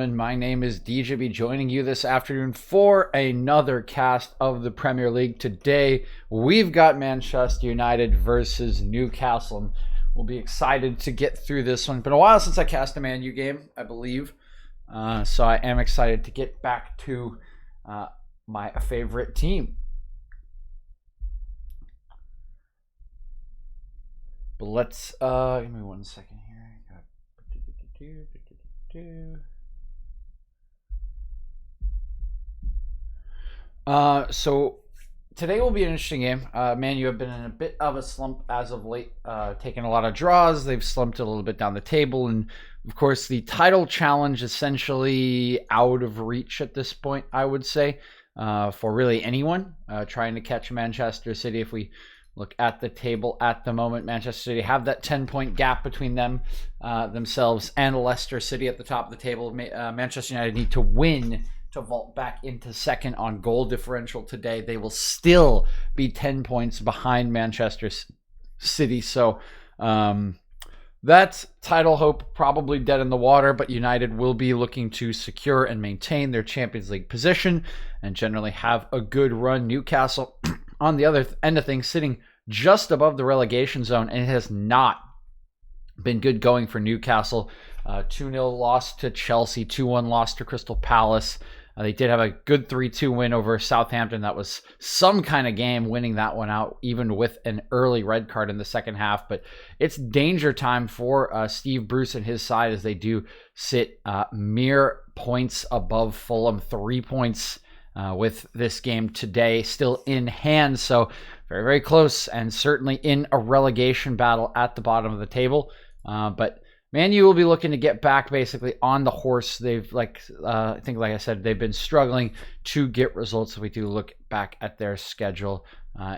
gentlemen, my name is DJ, joining you this afternoon for another cast of the Premier League. Today, we've got Manchester United versus Newcastle, and we'll be excited to get through this one. It's been a while since I cast a Man U game, I believe, so I am excited to get back to my favorite team. But let's, give me 1 second here. So today will be an interesting game. Man U have been in a bit of a slump as of late, taking a lot of draws. They've slumped a little bit down the table, and of course the title challenge essentially out of reach at this point, I would say, for really anyone trying to catch Manchester City. If we look at the table at the moment, Manchester City have that 10-point gap between themselves and Leicester City at the top of the table. Manchester United need to win to vault back into second on goal differential today. They will still be 10 points behind Manchester City. So that title hope probably dead in the water, but United will be looking to secure and maintain their Champions League position and generally have a good run. Newcastle on the other end of things, sitting just above the relegation zone, and it has not been good going for Newcastle. 2-0 loss to Chelsea, 2-1 loss to Crystal Palace. They did have a good 3-2 win over Southampton. That was some kind of game, winning that one out, even with an early red card in the second half. But it's danger time for Steve Bruce and his side, as they do sit mere points above Fulham, 3 points with this game today still in hand. So very, very close, and certainly in a relegation battle at the bottom of the table. But Man U will be looking to get back basically on the horse. They've, I think, like I said, they've been struggling to get results. If we do look back at their schedule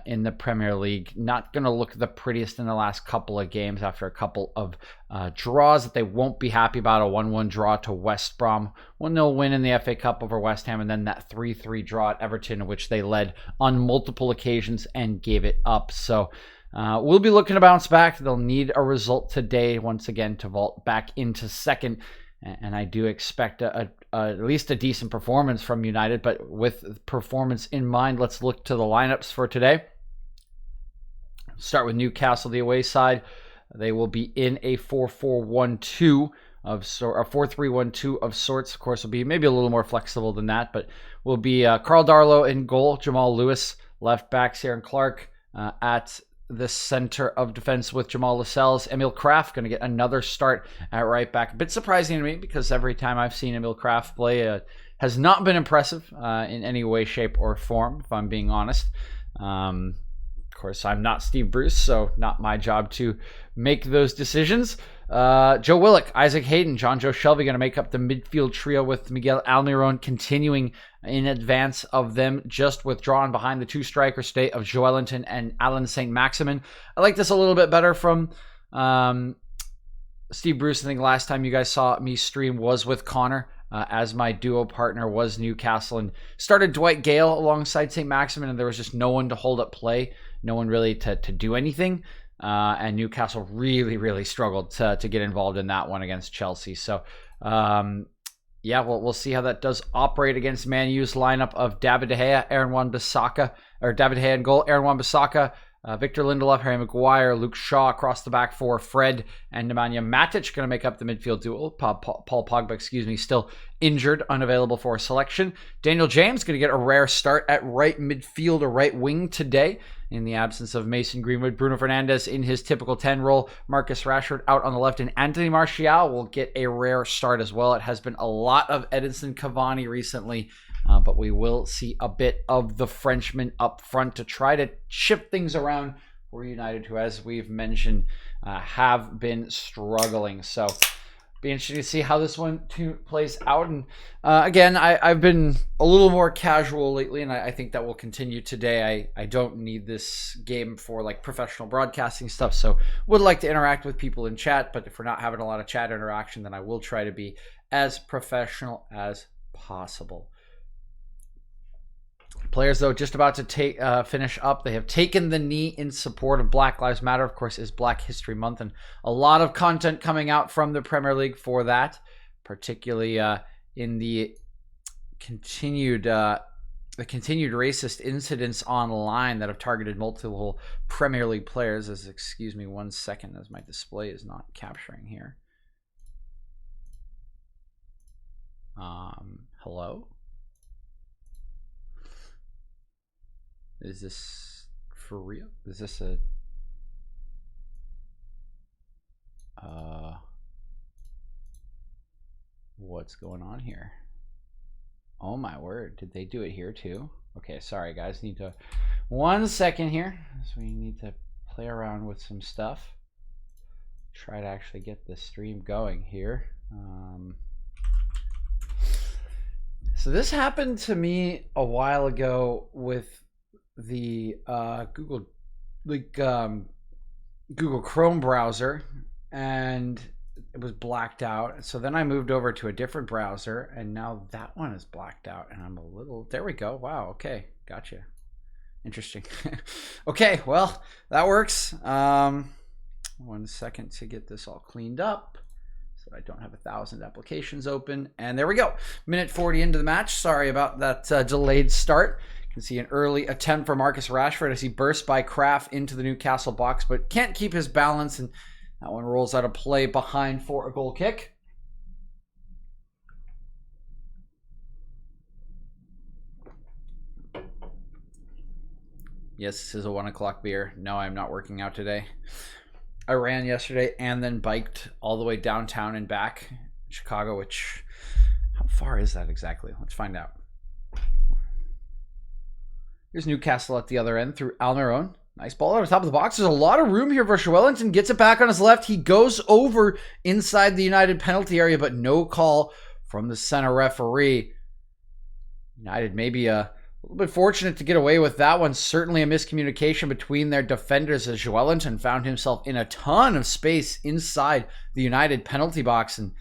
in the Premier League, not going to look the prettiest in the last couple of games after a couple of draws that they won't be happy about. A 1-1 draw to West Brom, 1-0 win in the FA Cup over West Ham, and then that 3-3 draw at Everton, in which they led on multiple occasions and gave it up. So we'll be looking to bounce back. They'll need a result today once again to vault back into second. And I do expect at least a decent performance from United. But with performance in mind, let's look to the lineups for today. Start with Newcastle, the away side. They will be in a 4-4-1-2 a 4-3-1-2 of sorts. Of course, will be maybe a little more flexible than that, but will be Carl Darlow in goal, Jamal Lewis left back, Ciaran Clark at the center of defense with Jamal Lascelles. Emil Kraft going to get another start at right back. A bit surprising to me, because every time I've seen Emil Kraft play has not been impressive in any way, shape, or form, if I'm being honest. Of course, I'm not Steve Bruce, so not my job to make those decisions. Joe Willock, Isaac Hayden, John Joe Shelby going to make up the midfield trio, with Miguel Almiron continuing in advance of them, just withdrawn behind the two striker state of Joelinton and Alan St. Maximin. I like this a little bit better from Steve Bruce. I think last time you guys saw me stream was with Connor, as my duo partner was Newcastle, and started Dwight Gale alongside St. Maximin, and there was just no one to hold up play, no one really to do anything. And Newcastle really, really struggled to get involved in that one against Chelsea. So, yeah, we'll see how that does operate against Man U's lineup of David De Gea, Aaron Wan-Bissaka, or David De Gea in goal, Aaron Wan-Bissaka, Victor Lindelof, Harry Maguire, Luke Shaw across the back four, Fred and Nemanja Matic going to make up the midfield duel. Paul Pogba, still injured, unavailable for selection. Daniel James going to get a rare start at right midfield or right wing today, in the absence of Mason Greenwood. Bruno Fernandes in his typical 10 role. Marcus Rashford out on the left, and Anthony Martial will get a rare start as well. It has been a lot of Edinson Cavani recently, but we will see a bit of the Frenchman up front to try to shift things around for United, who, as we've mentioned, have been struggling. So be interesting to see how this one plays out. And again, I've been a little more casual lately, and I think that will continue today. I don't need this game for like professional broadcasting stuff, so would like to interact with people in chat, but if we're not having a lot of chat interaction, then I will try to be as professional as possible. Players, though, just about to finish up. They have taken the knee in support of Black Lives Matter. Of course, is Black History Month, and a lot of content coming out from the Premier League for that, particularly in the continued racist incidents online that have targeted multiple Premier League players. Excuse me 1 second, as my display is not capturing here. Hello? Is this for real? Is this a what's going on here? Oh my word, did they do it here too? Okay, sorry guys, need to 1 second here, so we need to play around with some stuff, try to actually get the stream going here. So this happened to me a while ago with the Google Chrome browser, and it was blacked out. So then I moved over to a different browser, and now that one is blacked out, and I'm a little, there we go. Wow, okay, gotcha. Interesting. Okay, well, that works. 1 second to get this all cleaned up so I don't have 1,000 applications open. And there we go. Minute 40 into the match. Sorry about that delayed start. You can see an early attempt for Marcus Rashford as he bursts by Kraft into the Newcastle box, but can't keep his balance, and that one rolls out of play behind for a goal kick. Yes, this is a 1 o'clock beer. No, I'm not working out today. I ran yesterday and then biked all the way downtown and back in Chicago, which, how far is that exactly? Let's find out. Here's Newcastle at the other end through Almiron. Nice ball over the top of the box. There's a lot of room here for Wellington. Gets it back on his left. He goes over inside the United penalty area, but no call from the center referee. United maybe a little bit fortunate to get away with that one. Certainly a miscommunication between their defenders as Wellington found himself in a ton of space inside the United penalty box. And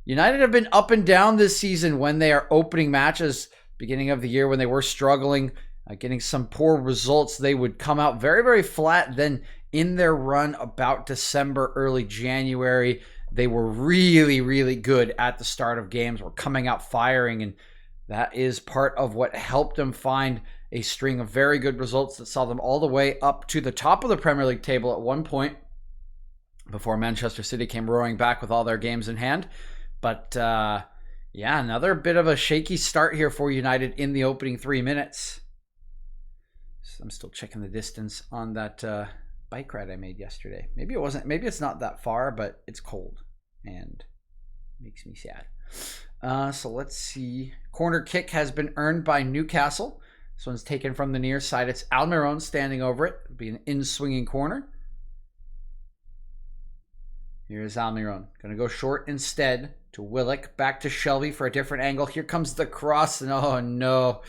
United have been up and down this season when they are opening matches. Beginning of the year when they were struggling, getting some poor results, they would come out very, very flat. Then in their run about December, early January, they were really, really good at the start of games, were coming out firing, and that is part of what helped them find a string of very good results that saw them all the way up to the top of the Premier League table at one point before Manchester City came roaring back with all their games in hand. But yeah, another bit of a shaky start here for United in the opening 3 minutes. I'm still checking the distance on that bike ride I made yesterday. Maybe it wasn't. Maybe it's not that far, but it's cold and makes me sad. So let's see. Corner kick has been earned by Newcastle. This one's taken from the near side. It's Almiron standing over it. It'll be an in-swinging corner. Here's Almiron. Going to go short instead to Willock. Back to Shelby for a different angle. Here comes the cross, and oh no.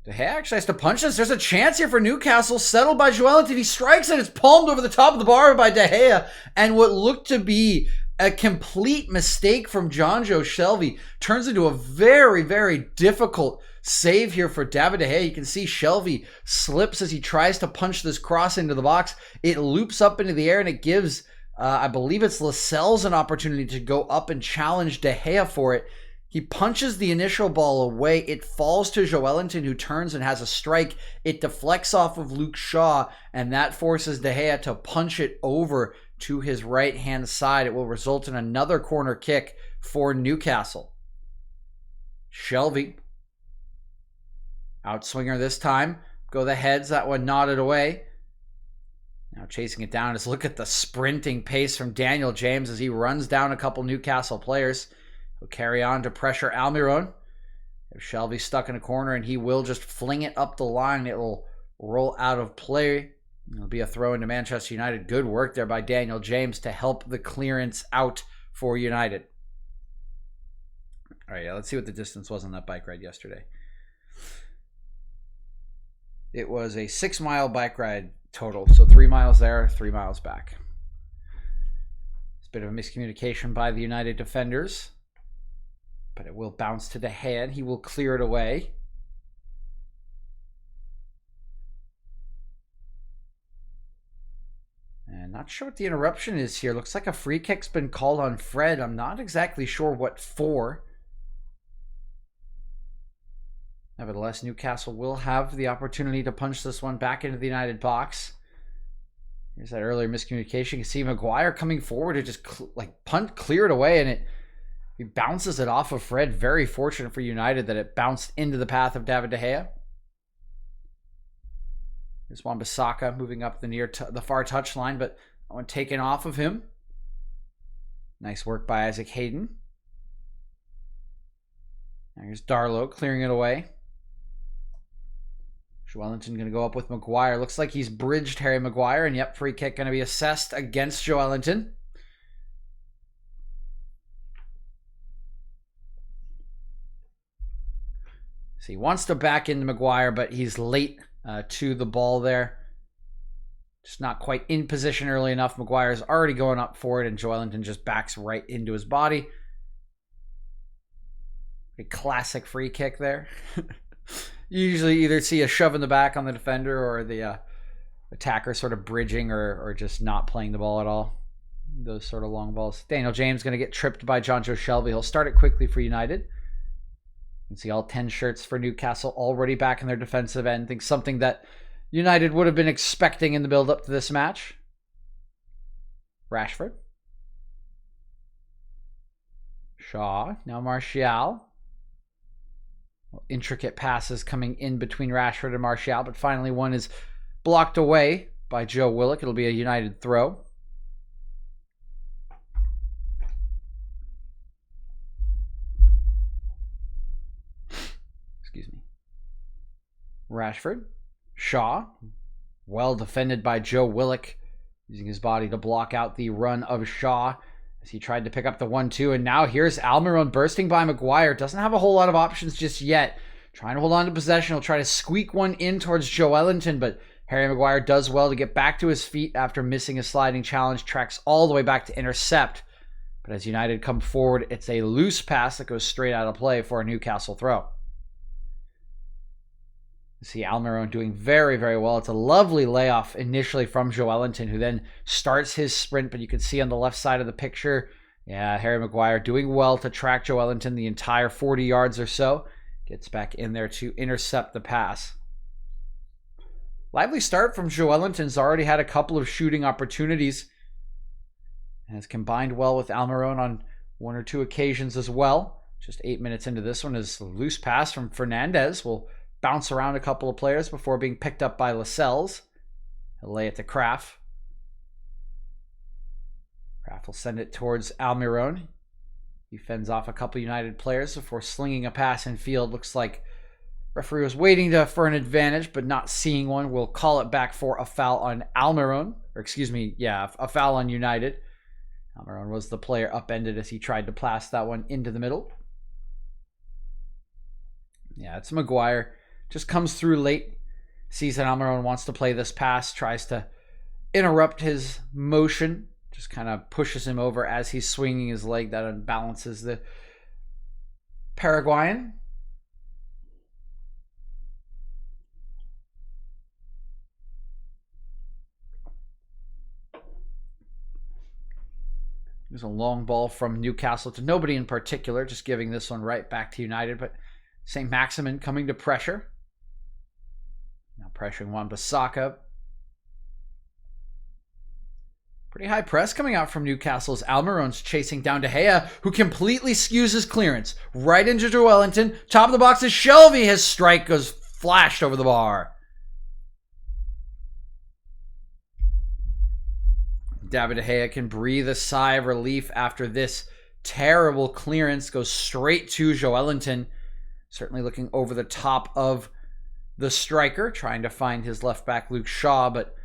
De Gea actually has to punch this. There's a chance here for Newcastle. Settled by Joelinton. He strikes it. It's palmed over the top of the bar by De Gea. And what looked to be a complete mistake from Jonjo Shelvey turns into a very, very difficult save here for David De Gea. You can see Shelvey slips as he tries to punch this cross into the box. It loops up into the air, and it gives, I believe it's Lascelles, an opportunity to go up and challenge De Gea for it. He punches the initial ball away. It falls to Joelinton, who turns and has a strike. It deflects off of Luke Shaw, and that forces De Gea to punch it over to his right-hand side. It will result in another corner kick for Newcastle. Shelvey, outswinger this time. Go the heads. That one nodded away. Now chasing it down is look at the sprinting pace from Daniel James as he runs down a couple Newcastle players. He'll carry on to pressure Almiron. If Shelvey's stuck in a corner, and he will just fling it up the line, it will roll out of play. It'll be a throw into Manchester United. Good work there by Daniel James to help the clearance out for United. All right, yeah, let's see what the distance was on that bike ride yesterday. It was a 6-mile bike ride total. So 3 miles there, 3 miles back. It's a bit of a miscommunication by the United defenders. But it will bounce to De Gea, and he will clear it away. And not sure what the interruption is here. Looks like a free kick's been called on Fred. I'm not exactly sure what for. Nevertheless, Newcastle will have the opportunity to punch this one back into the United box. Here's that earlier miscommunication. You can see Maguire coming forward to just clear it away, and he bounces it off of Fred. Very fortunate for United that it bounced into the path of David De Gea. Here's Wan-Bissaka moving up the far touchline, but that one taken off of him. Nice work by Isaac Hayden. Now here's Darlow clearing it away. Joelinton going to go up with Maguire. Looks like he's bridged Harry Maguire, and yep, free kick going to be assessed against Joelinton. So he wants to back into Maguire, but he's late to the ball there. Just not quite in position early enough. Maguire's already going up for it, and Joelinton just backs right into his body. A classic free kick there. You usually either see a shove in the back on the defender or the attacker sort of bridging or just not playing the ball at all. Those sort of long balls. Daniel James going to get tripped by Jonjo Shelvey. He'll start it quickly for United. You can see all 10 shirts for Newcastle already back in their defensive end. I think something that United would have been expecting in the build-up to this match. Rashford. Shaw. Now Martial. Intricate passes coming in between Rashford and Martial, but finally one is blocked away by Joe Willock. It'll be a United throw. Excuse me. Rashford. Shaw. Well defended by Joe Willock, using his body to block out the run of Shaw as he tried to pick up the 1-2. And now here's Almiron bursting by Maguire. Doesn't have a whole lot of options just yet. Trying to hold on to possession. He'll try to squeak one in towards Joelinton, but Harry Maguire does well to get back to his feet after missing a sliding challenge. Tracks all the way back to intercept. But as United come forward, it's a loose pass that goes straight out of play for a Newcastle throw. You see Almiron doing very, very well. It's a lovely layoff initially from Joelinton, who then starts his sprint, but you can see on the left side of the picture, yeah, Harry Maguire doing well to track Joelinton the entire 40 yards or so. Gets back in there to intercept the pass. Lively start from Joelinton's already had a couple of shooting opportunities and has combined well with Almiron on one or two occasions as well. Just 8 minutes into this one is a loose pass from Fernandez. Will bounce around a couple of players before being picked up by Lascelles. He'll lay it to Kraft. Kraft will send it towards Almiron. He fends off a couple United players before slinging a pass in field. Looks like referee was waiting for an advantage, but not seeing one. We'll call it back for a foul on Almiron. Or excuse me, yeah, a foul on United. Almiron was the player upended as he tried to blast that one into the middle. Yeah, it's Maguire. Just comes through late. Sees that Almiron wants to play this pass. Tries to interrupt his motion. Just kind of pushes him over as he's swinging his leg. That unbalances the Paraguayan. There's a long ball from Newcastle to nobody in particular. Just giving this one right back to United. But St. Maximin coming to pressure. Now pressuring Wan-Bissaka. Pretty high press coming out from Newcastle's Almiron's chasing down De Gea, who completely skews his clearance. Right into Joelinton. Top of the box is Shelvey. His strike goes flashed over the bar. David De Gea can breathe a sigh of relief after this terrible clearance. Goes straight to Joelinton. Certainly looking over the top of the striker, trying to find his left back Luke Shaw, but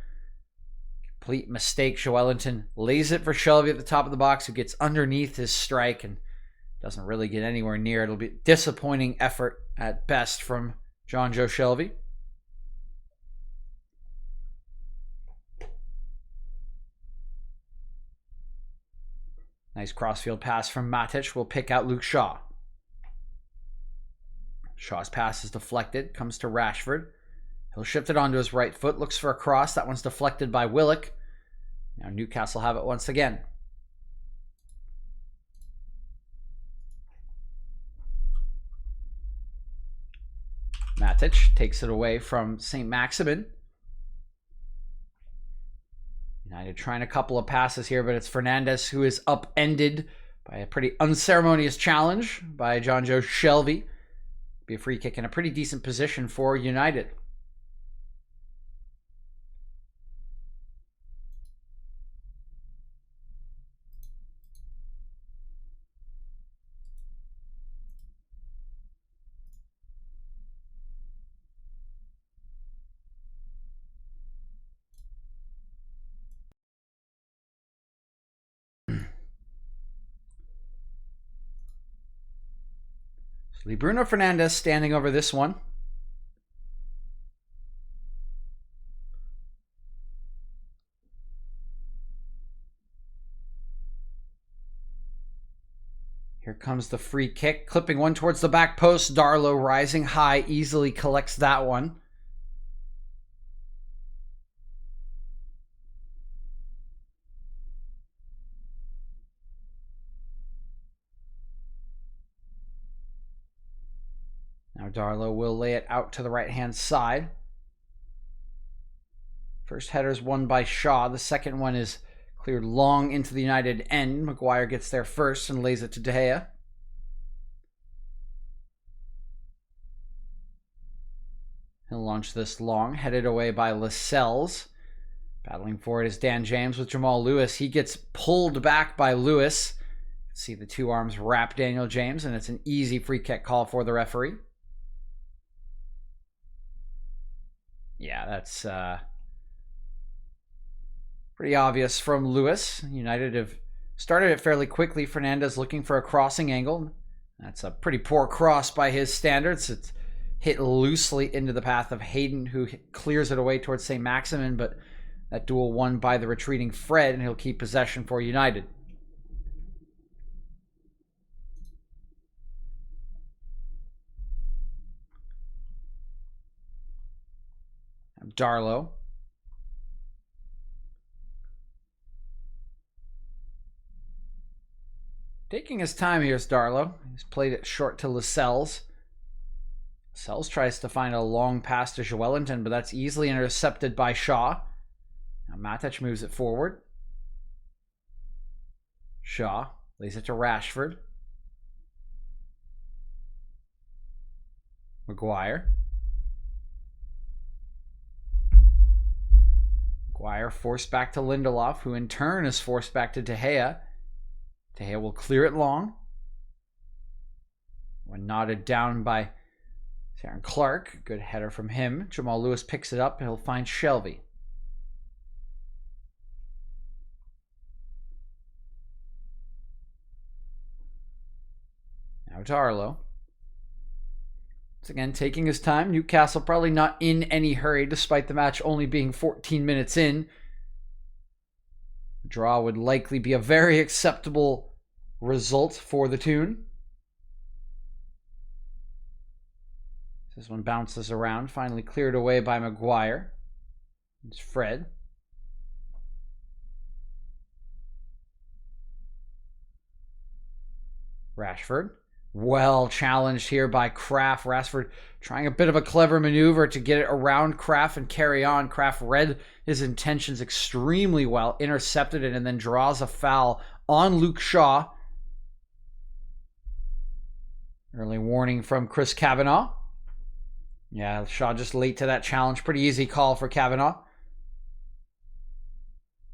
complete mistake. Joelinton lays it for Shelvey at the top of the box, who gets underneath his strike and doesn't really get anywhere near. It'll be a disappointing effort at best from Jonjo Shelvey. Nice crossfield pass from Matic. Will pick out Luke Shaw. Shaw's pass is deflected. Comes to Rashford. He'll shift it onto his right foot. Looks for a cross. That one's deflected by Willock. Now Newcastle have it once again. Matic takes it away from St. Maximin. United trying a couple of passes here, but it's Fernandez who is upended by a pretty unceremonious challenge by John Joe Shelby. Be a free kick in a pretty decent position for United. Bruno Fernandez standing over this one. Here comes the free kick, clipping one towards the back post. Darlow rising high, easily collects that one. Now Darlow will lay it out to the right-hand side. First header's won by Shaw. The second one is cleared long into the United end. Maguire gets there first and lays it to De Gea. He'll launch this long, headed away by Lascelles. Battling for it is Dan James with Jamal Lewis. He gets pulled back by Lewis. See the two arms wrap Daniel James, and it's an easy free kick call for the referee. Yeah, that's pretty obvious from Lewis. United have started it fairly quickly. Fernandez looking for a crossing angle. That's a pretty poor cross by his standards. It's hit loosely into the path of Hayden, who clears it away towards St. Maximin, but that duel won by the retreating Fred, and he'll keep possession for United. Darlow. Taking his time here is Darlow. He's played it short to Lascelles. Lascelles tries to find a long pass to Joelinton, but that's easily intercepted by Shaw. Now Matic moves it forward. Shaw lays it to Rashford. Maguire. Maguire forced back to Lindelof, who in turn is forced back to De Gea. De Gea will clear it long. When nodded down by Darren Clark. Good header from him. Jamal Lewis picks it up and he'll find Shelby. Now Darlow. Once again, taking his time. Newcastle probably not in any hurry, despite the match only being 14 minutes in. A draw would likely be a very acceptable result for the Toon. This one bounces around, finally cleared away by Maguire. It's Fred. Rashford. Well challenged here by Kraft. Rashford trying a bit of a clever maneuver to get it around Kraft and carry on. Kraft read his intentions extremely well, intercepted it, and then draws a foul on Luke Shaw. Early warning from Chris Kavanagh. Yeah, Shaw just late to that challenge. Pretty easy call for Kavanagh.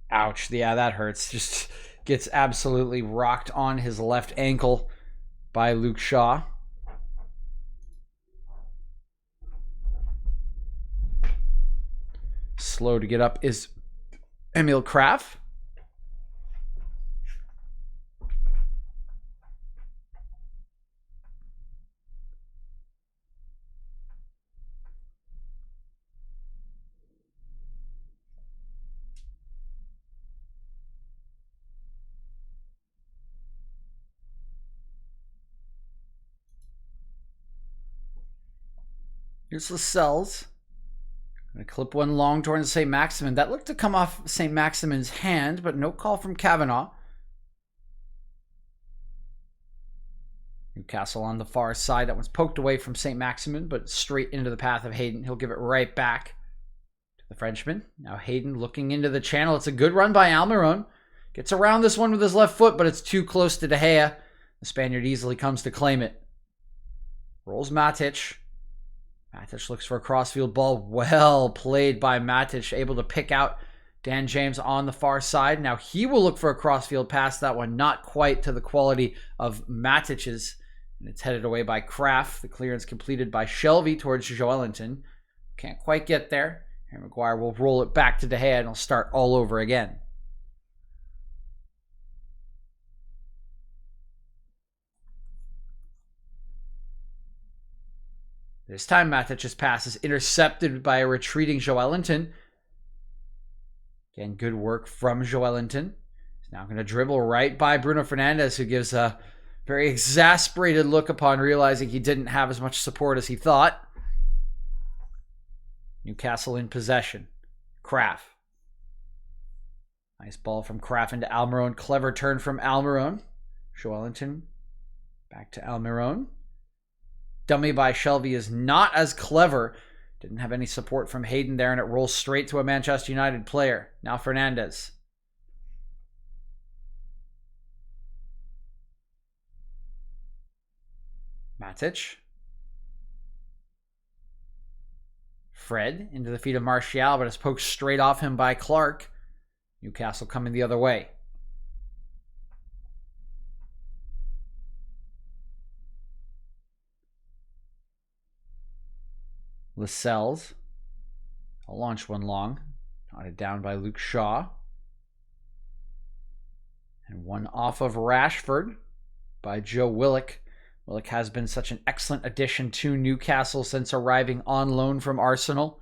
Ouch. Yeah, that hurts. Just gets absolutely rocked on his left ankle by Luke Shaw. Slow to get up is Emil Kraft. Here's Lascelles. Gonna clip one long towards St. Maximin. That looked to come off St. Maximin's hand, but no call from Kavanagh. Newcastle on the far side. That one's poked away from St. Maximin, but straight into the path of Hayden. He'll give it right back to the Frenchman. Now Hayden looking into the channel. It's a good run by Almiron. Gets around this one with his left foot, but it's too close to De Gea. The Spaniard easily comes to claim it. Rolls Matic. Matic looks for a crossfield ball. Well played by Matic, able to pick out Dan James on the far side. Now he will look for a crossfield pass. That one not quite to the quality of Matic's. And it's headed away by Kraft. The clearance completed by Shelby towards Joelinton. Can't quite get there. Harry Maguire will roll it back to De Gea and he'll start all over again. This time Matic's pass is intercepted by a retreating Joelinton. Again, good work from Joelinton. He's now going to dribble right by Bruno Fernandes, who gives a very exasperated look upon realizing he didn't have as much support as he thought. Newcastle in possession. Kraft. Nice ball from Kraft into Almiron. Clever turn from Almiron. Joelinton back to Almiron. Dummy by Shelby is not as clever. Didn't have any support from Hayden there, and it rolls straight to a Manchester United player. Now Fernandes. Matic. Fred into the feet of Martial, but it's poked straight off him by Clark. Newcastle coming the other way. Lascelles. I'll launch one long. Knotted down by Luke Shaw. And one off of Rashford by Joe Willock. Willock has been such an excellent addition to Newcastle since arriving on loan from Arsenal.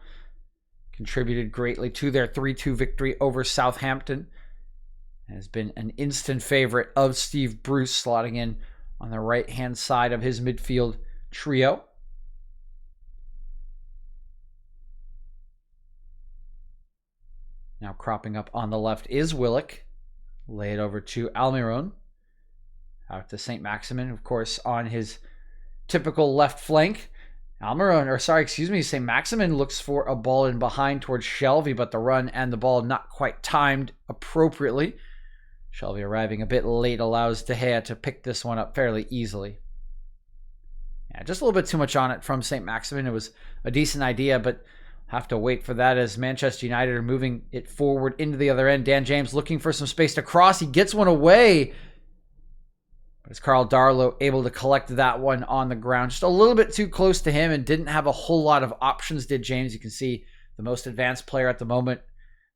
Contributed greatly to their 3-2 victory over Southampton. Has been an instant favorite of Steve Bruce, slotting in on the right-hand side of his midfield trio. Now cropping up on the left is Willock. Lay it over to Almiron. Out to St. Maximin, of course, on his typical left flank. St. Maximin looks for a ball in behind towards Shelby, but the run and the ball not quite timed appropriately. Shelby arriving a bit late allows De Gea to pick this one up fairly easily. Yeah, just a little bit too much on it from St. Maximin. It was a decent idea, but have to wait for that as Manchester United are moving it forward into the other end. Dan James looking for some space to cross. He gets one away. But it's Carl Darlow able to collect that one on the ground. Just a little bit too close to him and didn't have a whole lot of options, did James. You can see the most advanced player at the moment.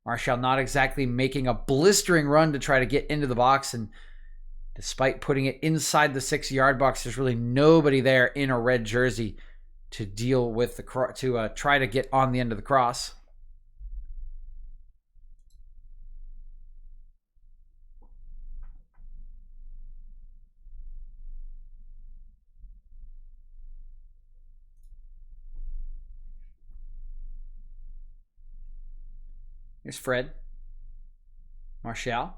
Martial not exactly making a blistering run to try to get into the box. And despite putting it inside the 6-yard box, there's really nobody there in a red jersey to deal with try to get on the end of the cross. Here's Fred. Martial.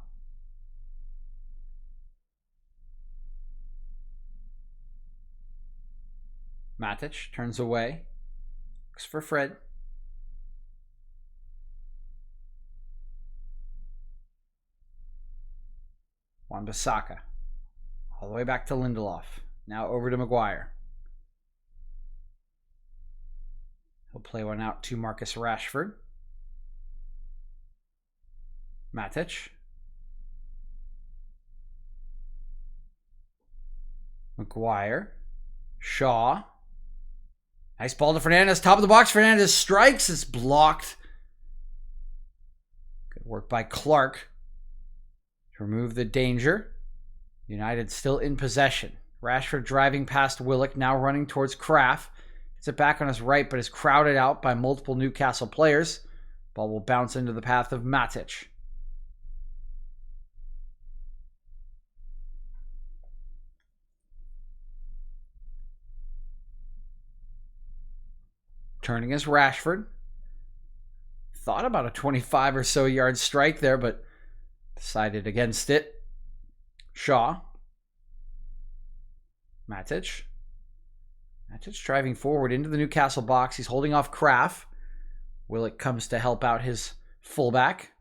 Matic turns away. Looks for Fred. Wan-Bissaka. All the way back to Lindelof. Now over to Maguire. He'll play one out to Marcus Rashford. Matic. Maguire. Shaw. Nice ball to Fernandes. Top of the box. Fernandes strikes. It's blocked. Good work by Clark to remove the danger. United still in possession. Rashford driving past Willock. Now running towards Kraft. Gets it back on his right, but is crowded out by multiple Newcastle players. Ball will bounce into the path of Matic. Turning is Rashford. Thought about a 25 or so yard strike there, but decided against it. Shaw. Matic. Matic driving forward into the Newcastle box. He's holding off Kraft. Willock comes to help out his fullback.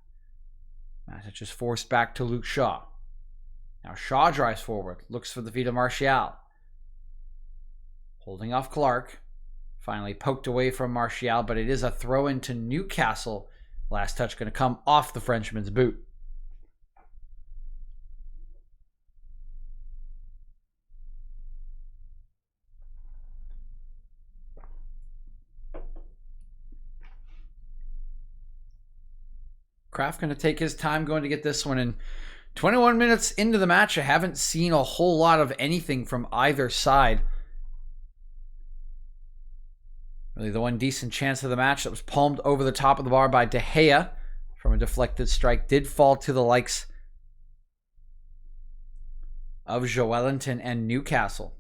Matic is forced back to Luke Shaw. Now Shaw drives forward, looks for the feet of Martial. Holding off Clark. Finally poked away from Martial, but it is a throw into Newcastle. Last touch going to come off the Frenchman's boot. Kraft going to take his time going to get this one in. 21 minutes into the match, I haven't seen a whole lot of anything from either side. Really the one decent chance of the match that was palmed over the top of the bar by De Gea from a deflected strike did fall to the likes of Joelinton and Newcastle.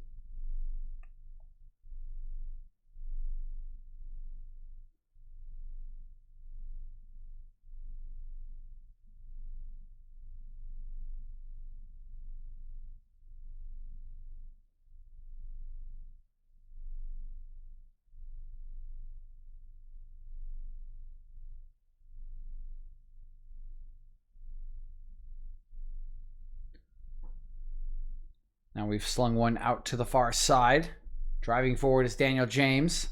Now we've slung one out to the far side. Driving forward is Daniel James.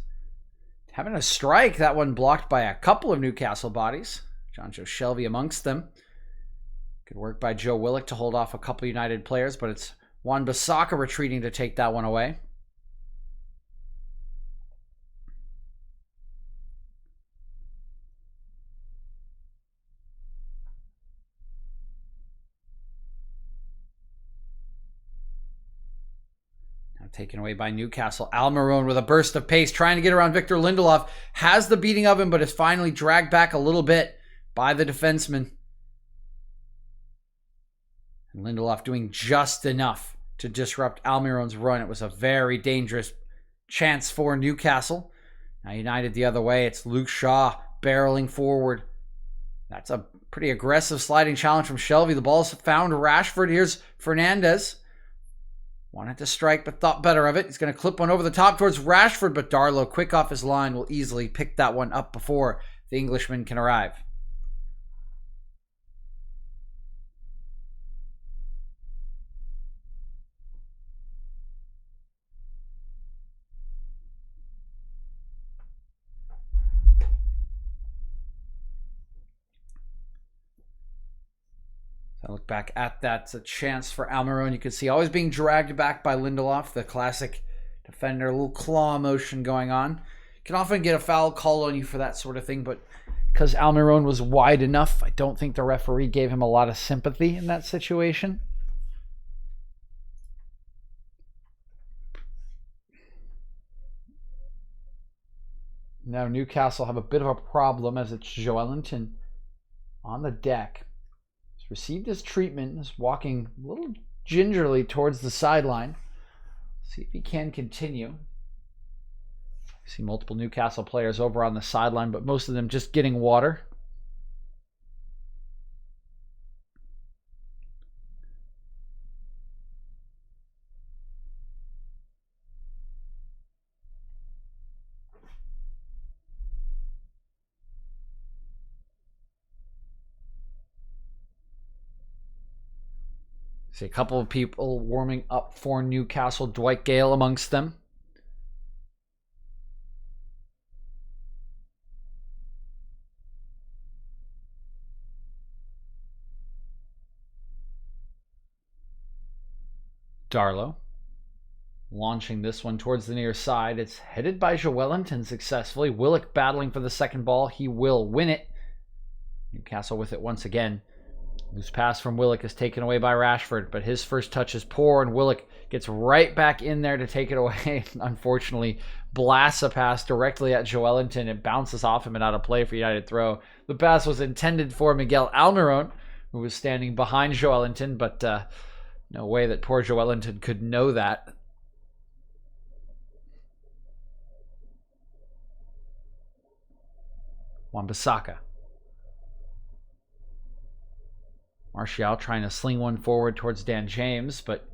Having a strike, that one blocked by a couple of Newcastle bodies. Jonjo Shelvey amongst them. Good work by Joe Willock to hold off a couple United players, but it's Wan-Bissaka retreating to take that one away. Taken away by Newcastle. Almiron with a burst of pace, trying to get around Victor Lindelof. Has the beating of him, but is finally dragged back a little bit by the defenseman. And Lindelof doing just enough to disrupt Almiron's run. It was a very dangerous chance for Newcastle. Now United the other way. It's Luke Shaw barreling forward. That's a pretty aggressive sliding challenge from Shelvey. The ball's found Rashford. Here's Fernandez. Wanted to strike, but thought better of it. He's going to clip one over the top towards Rashford, but Darlow, quick off his line, will easily pick that one up before the Englishman can arrive. I look back at that. It's a chance for Almiron. You can see always being dragged back by Lindelof, the classic defender. A little claw motion going on. You can often get a foul call on you for that sort of thing, but because Almiron was wide enough, I don't think the referee gave him a lot of sympathy in that situation. Now Newcastle have a bit of a problem as it's Joelinton on the deck. Received his treatment, is walking a little gingerly towards the sideline. See if he can continue. I see multiple Newcastle players over on the sideline, but most of them just getting water. See a couple of people warming up for Newcastle. Dwight Gale amongst them. Darlow launching this one towards the near side. It's headed by Joelinton successfully. Willock battling for the second ball. He will win it. Newcastle with it once again. Loose pass from Willock is taken away by Rashford, but his first touch is poor, and Willock gets right back in there to take it away. Unfortunately, blasts a pass directly at Joelinton. It bounces off him and out of play for United throw. The pass was intended for Miguel Almiron, who was standing behind Joelinton, but no way that poor Joelinton could know that. Wan-Bissaka. Martial trying to sling one forward towards Dan James, but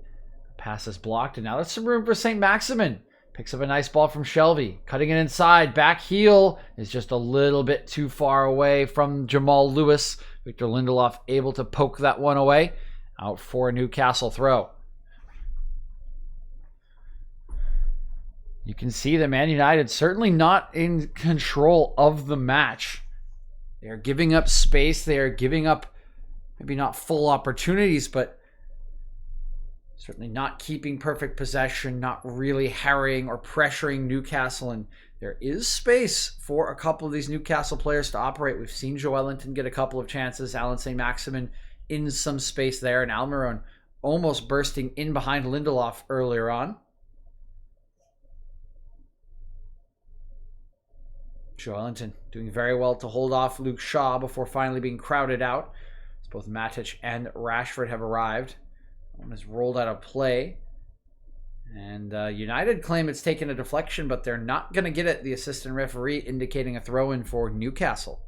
pass is blocked, and now there's some room for St. Maximin. Picks up a nice ball from Shelby. Cutting it inside. Back heel is just a little bit too far away from Jamal Lewis. Victor Lindelof able to poke that one away. Out for a Newcastle throw. You can see that Man United certainly not in control of the match. They are giving up space. They are giving up maybe not full opportunities, but certainly not keeping perfect possession, not really harrying or pressuring Newcastle. And there is space for a couple of these Newcastle players to operate. We've seen Joelinton get a couple of chances. Alan St. Maximin in some space there. And Almiron almost bursting in behind Lindelof earlier on. Joelinton doing very well to hold off Luke Shaw before finally being crowded out. As both Matic and Rashford have arrived. One is rolled out of play. And United claim it's taken a deflection, but they're not going to get it. The assistant referee indicating a throw-in for Newcastle.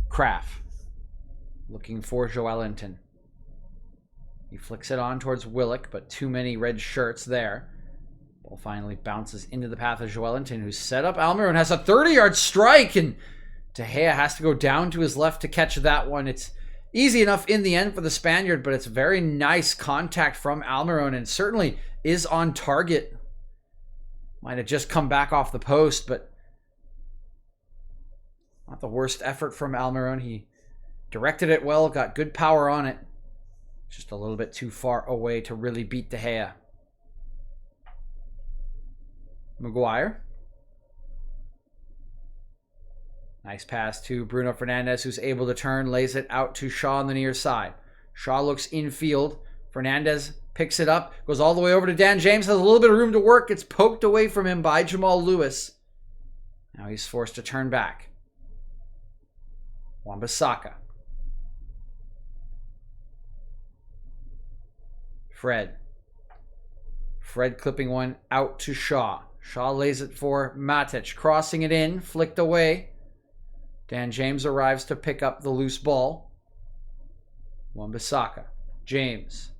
Kraft looking for Joelinton. He flicks it on towards Willock, but too many red shirts there. Ball finally bounces into the path of Joelinton, who's set up Almiron, has a 30-yard strike, and De Gea has to go down to his left to catch that one. It's easy enough in the end for the Spaniard, but it's very nice contact from Almiron, and certainly is on target. Might have just come back off the post, but not the worst effort from Almiron. He directed it well, got good power on it. Just a little bit too far away to really beat De Gea. Maguire. Nice pass to Bruno Fernandes, who's able to turn, lays it out to Shaw on the near side. Shaw looks infield. Fernandes picks it up, goes all the way over to Dan James, has a little bit of room to work. It's poked away from him by Jamal Lewis. Now he's forced to turn back. Wan-Bissaka. Fred clipping one out to Shaw. Shaw lays it for Matic, crossing it in, flicked away. Dan James arrives to pick up the loose ball. Wan-Bissaka. James.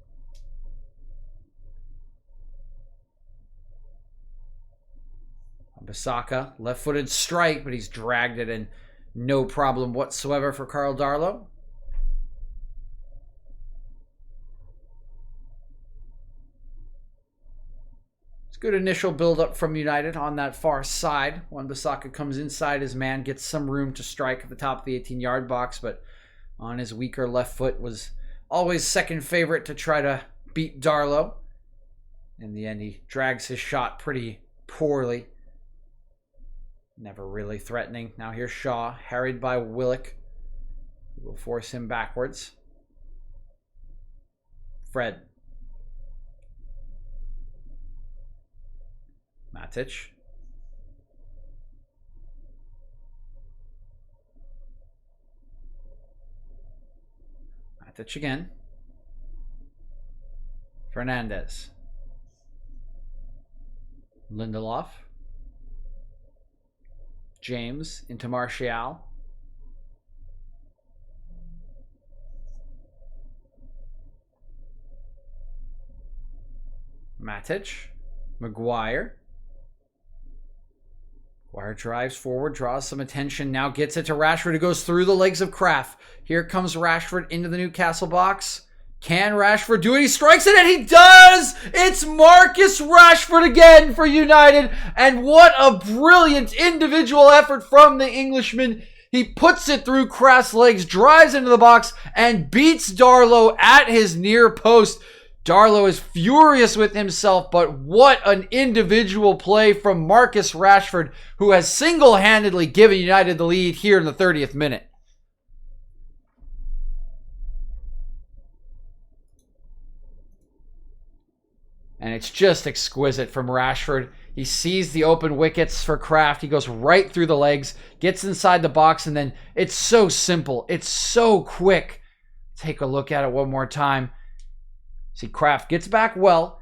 Wan-Bissaka, left-footed strike, but he's dragged it in. No problem whatsoever for Carl Darlow. It's good initial build-up from United on that far side. Wan-Bissaka comes inside his man, gets some room to strike at the top of the 18-yard box, but on his weaker left foot was always second favorite to try to beat Darlow. In the end, he drags his shot pretty poorly. Never really threatening. Now here's Shaw, harried by Willock. Will force him backwards. Fred. Matic. Matic again. Fernandes. Lindelof. James into Martial. Matic. Maguire. Maguire drives forward, draws some attention, now gets it to Rashford, who goes through the legs of Kraft. Here comes Rashford into the Newcastle box. Can Rashford do it? He strikes it, and he does! It's Marcus Rashford again for United, and what a brilliant individual effort from the Englishman. He puts it through Kraft's legs, drives into the box, and beats Darlow at his near post. Darlow is furious with himself, but what an individual play from Marcus Rashford, who has single-handedly given United the lead here in the 30th minute. And it's just exquisite from Rashford. He sees the open wickets for Kraft. He goes right through the legs, gets inside the box, and then it's so simple. It's so quick. Take a look at it one more time. See, Kraft gets back well,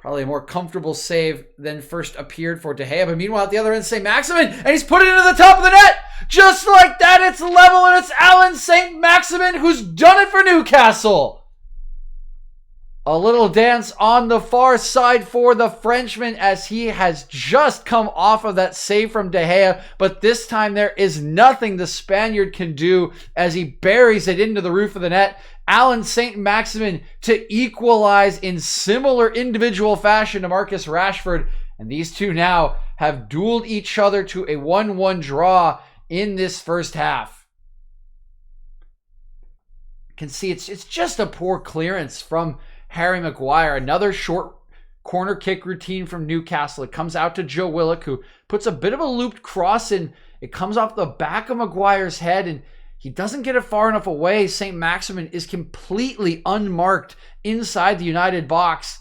Probably a more comfortable save than first appeared for De Gea. But meanwhile, at the other end, St. Maximin, and he's put it into the top of the net. Just like that, it's level, and it's Alan St. Maximin who's done it for Newcastle. A little dance on the far side for the Frenchman as he has just come off of that save from De Gea. But this time there is nothing the Spaniard can do as he buries it into the roof of the net. Alan St. Maximin to equalize in similar individual fashion to Marcus Rashford. And these two now have dueled each other to a 1-1 draw in this first half. You can see it's just a poor clearance from Harry Maguire. Another short corner kick routine from Newcastle. It comes out to Joe Willock, who puts a bit of a looped cross in. It comes off the back of Maguire's head, and he doesn't get it far enough away. St. Maximin is completely unmarked inside the United box.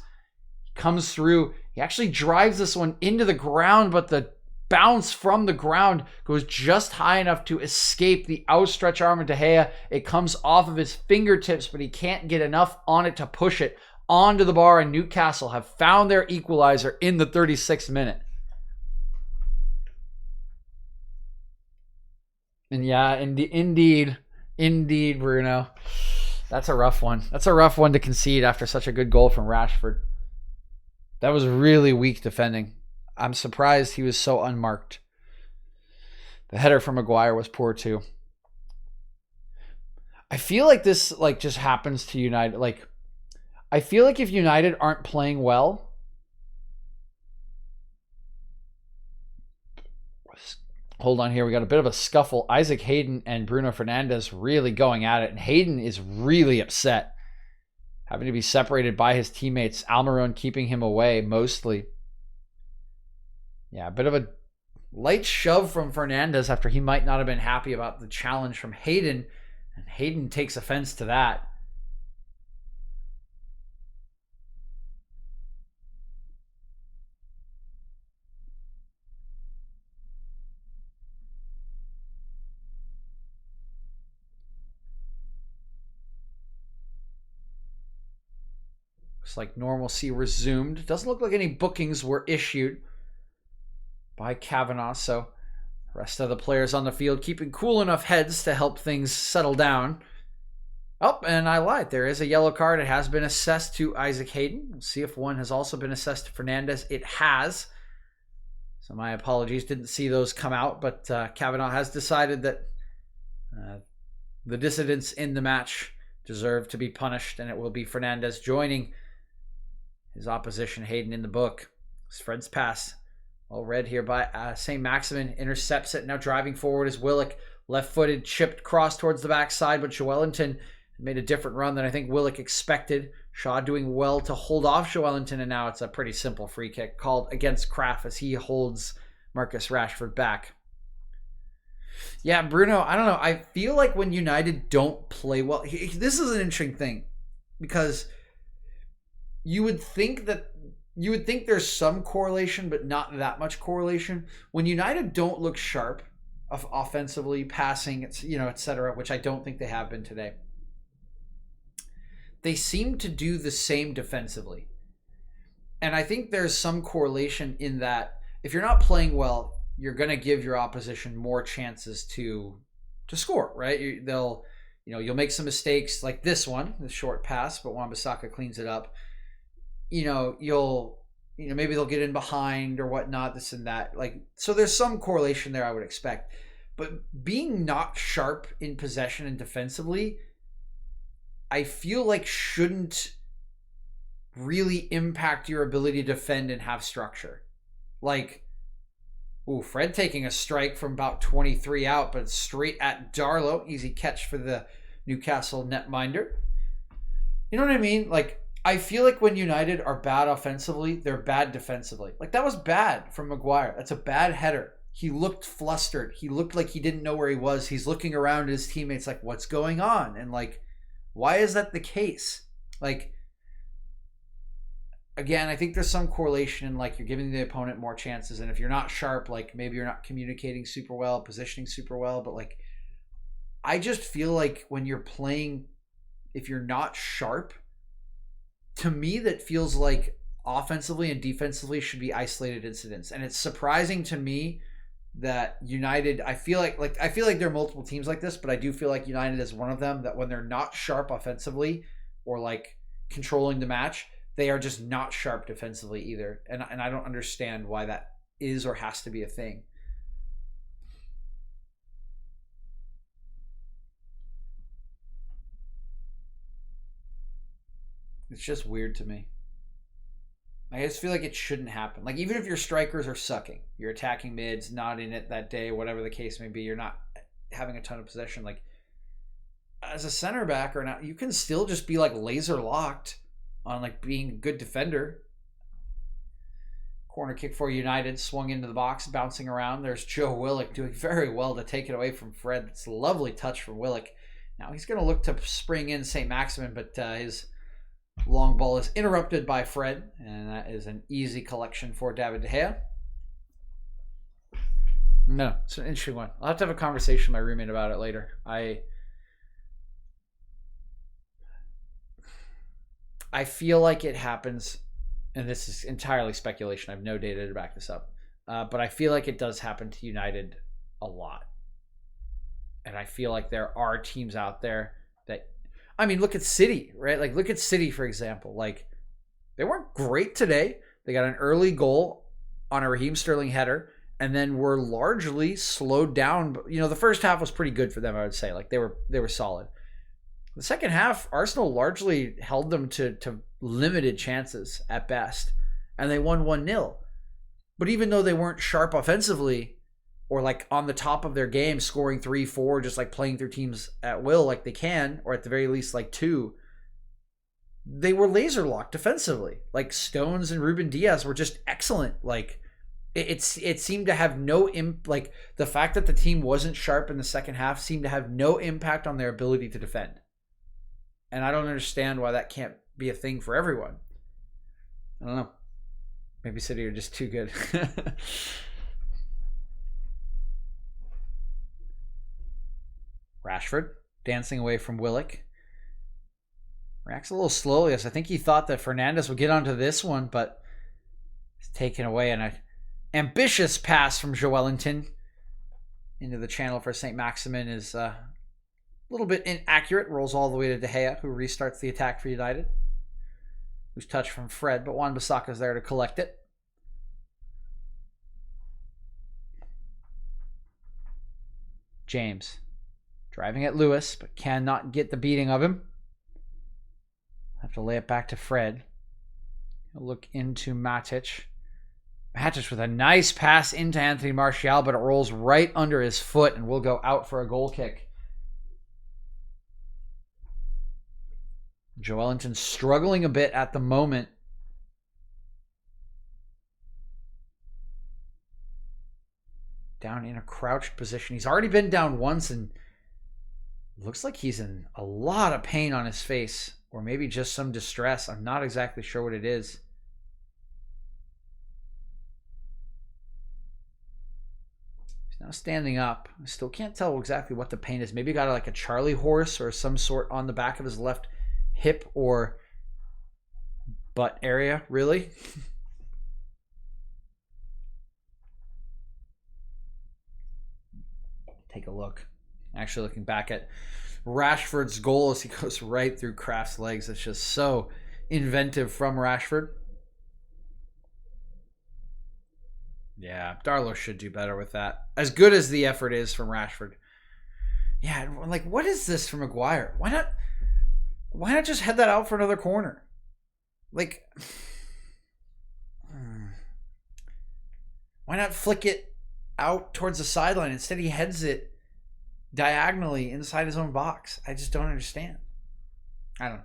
He comes through. He actually drives this one into the ground, but the bounce from the ground goes just high enough to escape the outstretched arm of De Gea. It comes off of his fingertips, but he can't get enough on it to push it onto the bar, and Newcastle have found their equalizer in the 36th minute. And yeah, indeed, Bruno. That's a rough one. That's a rough one to concede after such a good goal from Rashford. That was really weak defending. I'm surprised he was so unmarked. The header from Maguire was poor too. I feel like this just happens to United. I feel like if United aren't playing well, hold on here, we got a bit of a scuffle. Isaac Hayden and Bruno Fernandes really going at it, and Hayden is really upset, having to be separated by his teammates. Almiron keeping him away mostly. Yeah, a bit of a light shove from Fernandes after he might not have been happy about the challenge from Hayden, and Hayden takes offense to that. Looks like normalcy resumed. Doesn't look like any bookings were issued by Kavanagh, so the rest of the players on the field keeping cool enough heads to help things settle down. Oh, and I lied. There is a yellow card. It has been assessed to Isaac Hayden. We'll see if one has also been assessed to Fernandes. It has. So my apologies. Didn't see those come out, but Kavanagh has decided that the dissidents in the match deserve to be punished, and it will be Fernandes joining his opposition, Hayden, in the book. It's Fred's pass. Well read here by St. Maximin. Intercepts it. Now driving forward is Willock. Left-footed, chipped cross towards the backside, but Joelinton made a different run than I think Willock expected. Shaw doing well to hold off Joelinton, and now it's a pretty simple free kick called against Kraft as he holds Marcus Rashford back. Yeah, Bruno, I don't know. I feel like when United don't play well, this is an interesting thing, because you would think there's some correlation, but not that much correlation. When United don't look sharp offensively, passing, etc., which I don't think they have been today, they seem to do the same defensively. And I think there's some correlation in that if you're not playing well, you're going to give your opposition more chances to score, right? You'll make some mistakes like this one, the short pass, but Wan-Bissaka cleans it up. Maybe they'll get in behind or whatnot, this and that. So there's some correlation there, I would expect. But being not sharp in possession and defensively, I feel like shouldn't really impact your ability to defend and have structure. Fred taking a strike from about 23 out, but straight at Darlow. Easy catch for the Newcastle netminder. You know what I mean? I feel like when United are bad offensively, they're bad defensively. That was bad from Maguire. That's a bad header. He looked flustered. He looked like he didn't know where he was. He's looking around at his teammates like, what's going on? And why is that the case? Again, I think there's some correlation in you're giving the opponent more chances. And if you're not sharp, maybe you're not communicating super well, positioning super well. But I just feel like when you're playing, if you're not sharp, to me, that feels like offensively and defensively should be isolated incidents. And it's surprising to me that United, I feel like there are multiple teams like this, but I do feel like United is one of them, that when they're not sharp offensively or like controlling the match, they are just not sharp defensively either. And I don't understand why that is or has to be a thing. It's just weird to me. I just feel like it shouldn't happen. Like, even if your strikers are sucking, your attacking mids not in it that day, whatever the case may be, you're not having a ton of possession. Like, as a center back or not, you can still just be like laser locked on like being a good defender. Corner kick for United, swung into the box, bouncing around. There's Joe Willock doing very well to take it away from Fred. It's a lovely touch from Willock. Now he's going to look to spring in St. Maximin, but his long ball is interrupted by Fred, and that is an easy collection for David De Gea. No, it's an interesting one. I'll have to have a conversation with my roommate about it later. I feel like it happens, and this is entirely speculation. I have no data to back this up. But I feel like it does happen to United a lot. And I feel like there are teams out there that, I mean, look at City, right? Like, look at City, for example. Like, they weren't great today. They got an early goal on a Raheem Sterling header, and then were largely slowed down. You know, the first half was pretty good for them, I would say. Like, they were solid. The second half, Arsenal largely held them to limited chances at best, and they won 1-0. But even though they weren't sharp offensively, or like on the top of their game, scoring 3-4, just like playing through teams at will like they can, or at the very least like 2, they were laser locked defensively. Like, Stones and Ruben Diaz were just excellent. Like, it seemed to have no like, the fact that the team wasn't sharp in the second half seemed to have no impact on their ability to defend. And I don't understand why that can't be a thing for everyone. I don't know. Maybe City are just too good. Rashford dancing away from Willock. Reacts a little slowly, as I think he thought that Fernandes would get onto this one, but it's taken away. And an ambitious pass from Joelinton into the channel for St. Maximin is a little bit inaccurate. Rolls all the way to De Gea, who restarts the attack for United. Who's touched from Fred, but Wan-Bissaka's there to collect it. James driving at Lewis, but cannot get the beating of him. Have to lay it back to Fred. He'll look into Matic. Matic with a nice pass into Anthony Martial, but it rolls right under his foot and will go out for a goal kick. Joelinton struggling a bit at the moment. Down in a crouched position. He's already been down once, and looks like he's in a lot of pain on his face, or maybe just some distress. I'm not exactly sure what it is. He's now standing up. I still can't tell exactly what the pain is. Maybe got like a Charlie horse or some sort on the back of his left hip or butt area, really. Take a look. Actually looking back at Rashford's goal as he goes right through Kraft's legs. It's just so inventive from Rashford. Yeah, Darlow should do better with that. As good as the effort is from Rashford. Yeah, like, what is this from Maguire? Why not just head that out for another corner? Like, why not flick it out towards the sideline? Instead, he heads it diagonally inside his own box. I just don't understand. I don't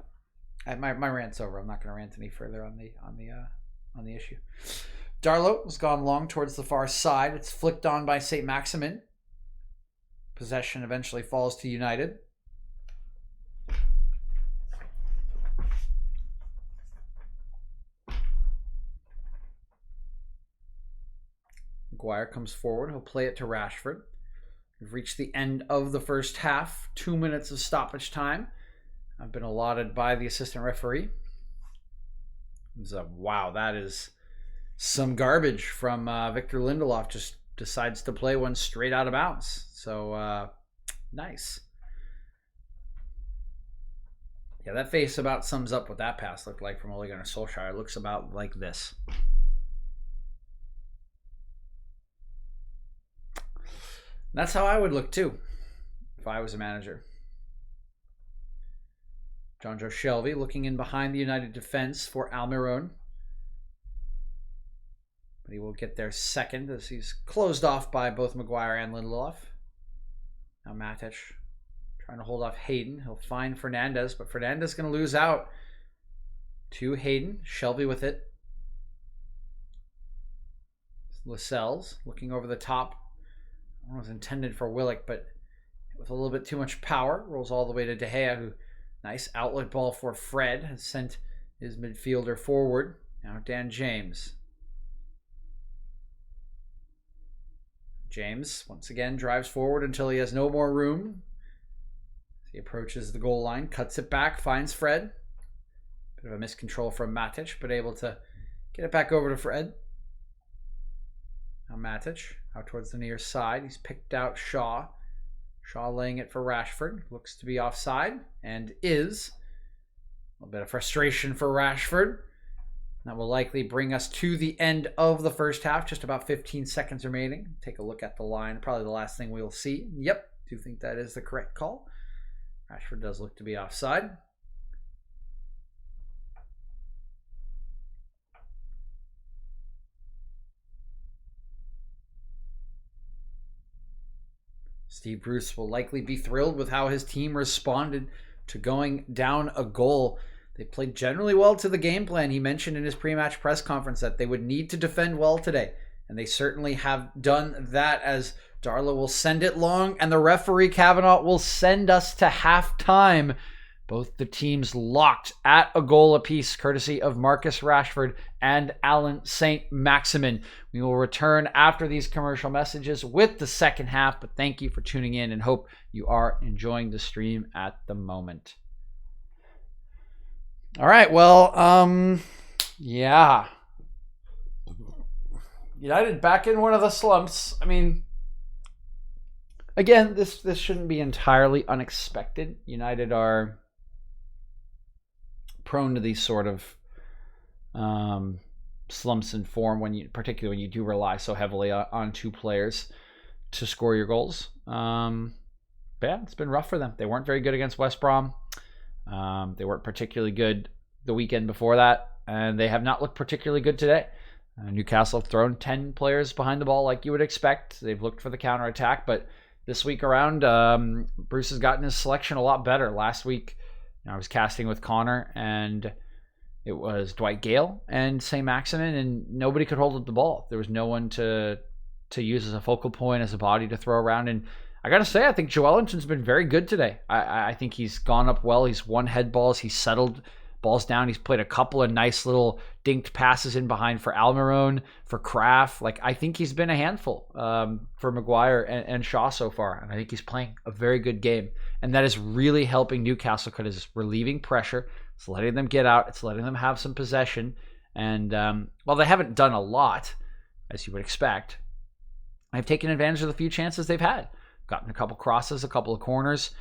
know. My rant's over. I'm not going to rant any further on the issue. Darlow has gone long towards the far side. It's flicked on by St. Maximin. Possession eventually falls to United. Maguire comes forward. He'll play it to Rashford. We've reached the end of the first half. 2 minutes of stoppage time. I've been allotted by the assistant referee. So, wow, that is some garbage from Victor Lindelof. Just decides to play one straight out of bounds. So, nice. Yeah, that face about sums up what that pass looked like from Ole Gunnar Solskjaer. It looks about like this. That's how I would look too if I was a manager. Jonjo Shelvey looking in behind the United defense for Almiron. But he will get there second as he's closed off by both Maguire and Lindelof. Now Matic trying to hold off Hayden. He'll find Fernandez, but Fernandez going to lose out to Hayden. Shelvey with it. Lascelles looking over the top. It was intended for Willock, but with a little bit too much power. Rolls all the way to De Gea, who nice outlet ball for Fred. Has sent his midfielder forward. Now Dan James. James once again drives forward until he has no more room. He approaches the goal line, cuts it back, finds Fred. Bit of a miscontrol from Matic, but able to get it back over to Fred. Now Matic out towards the near side. He's picked out Shaw. Shaw laying it for Rashford. Looks to be offside and is. A little bit of frustration for Rashford. That will likely bring us to the end of the first half. Just about 15 seconds remaining. Take a look at the line. Probably the last thing we'll see. Yep, do think that is the correct call. Rashford does look to be offside. Steve Bruce will likely be thrilled with how his team responded to going down a goal. They played generally well to the game plan. He mentioned in his pre-match press conference that they would need to defend well today. And they certainly have done that, as Darla will send it long and the referee Kavanaugh will send us to halftime. Both the teams locked at a goal apiece, courtesy of Marcus Rashford and Alan St. Maximin. We will return after these commercial messages with the second half, but thank you for tuning in and hope you are enjoying the stream at the moment. All right, well, yeah. United back in one of the slumps. I mean, again, this shouldn't be entirely unexpected. United are prone to these sort of slumps in form, particularly when you do rely so heavily on two players to score your goals. But yeah, it's been rough for them. They weren't very good against West Brom. They weren't particularly good the weekend before that, and they have not looked particularly good today. Newcastle have thrown 10 players behind the ball like you would expect. They've looked for the counterattack, but this week around, Bruce has gotten his selection a lot better. Last week, I was casting with Connor, and it was Dwight Gale and St. Maximin, and nobody could hold up the ball. There was no one to use as a focal point, as a body to throw around, and I got to say, I think Joelinton's been very good today. I think he's gone up well. He's won head balls. He's settled balls down. He's played a couple of nice little dinked passes in behind for Almiron, for Kraft. Like, I think he's been a handful for Maguire and Shaw so far. And I think he's playing a very good game. And that is really helping Newcastle because it's relieving pressure. It's letting them get out. It's letting them have some possession. And while they haven't done a lot, as you would expect, they've taken advantage of the few chances they've had. Gotten a couple crosses, a couple of corners.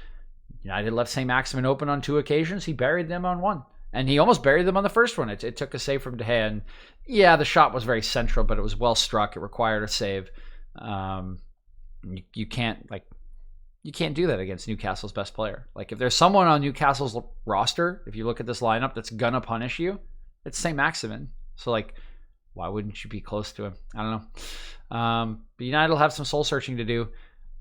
United left St. Maximin open on 2 occasions. He buried them on 1. And he almost buried them on the first one. It took a save from De Gea. And yeah, the shot was very central, but it was well struck. It required a save. You can't do that against Newcastle's best player. Like, if there's someone on Newcastle's roster, if you look at this lineup, that's gonna punish you, it's St. Maximin. So, like, why wouldn't you be close to him? I don't know. But United will have some soul searching to do.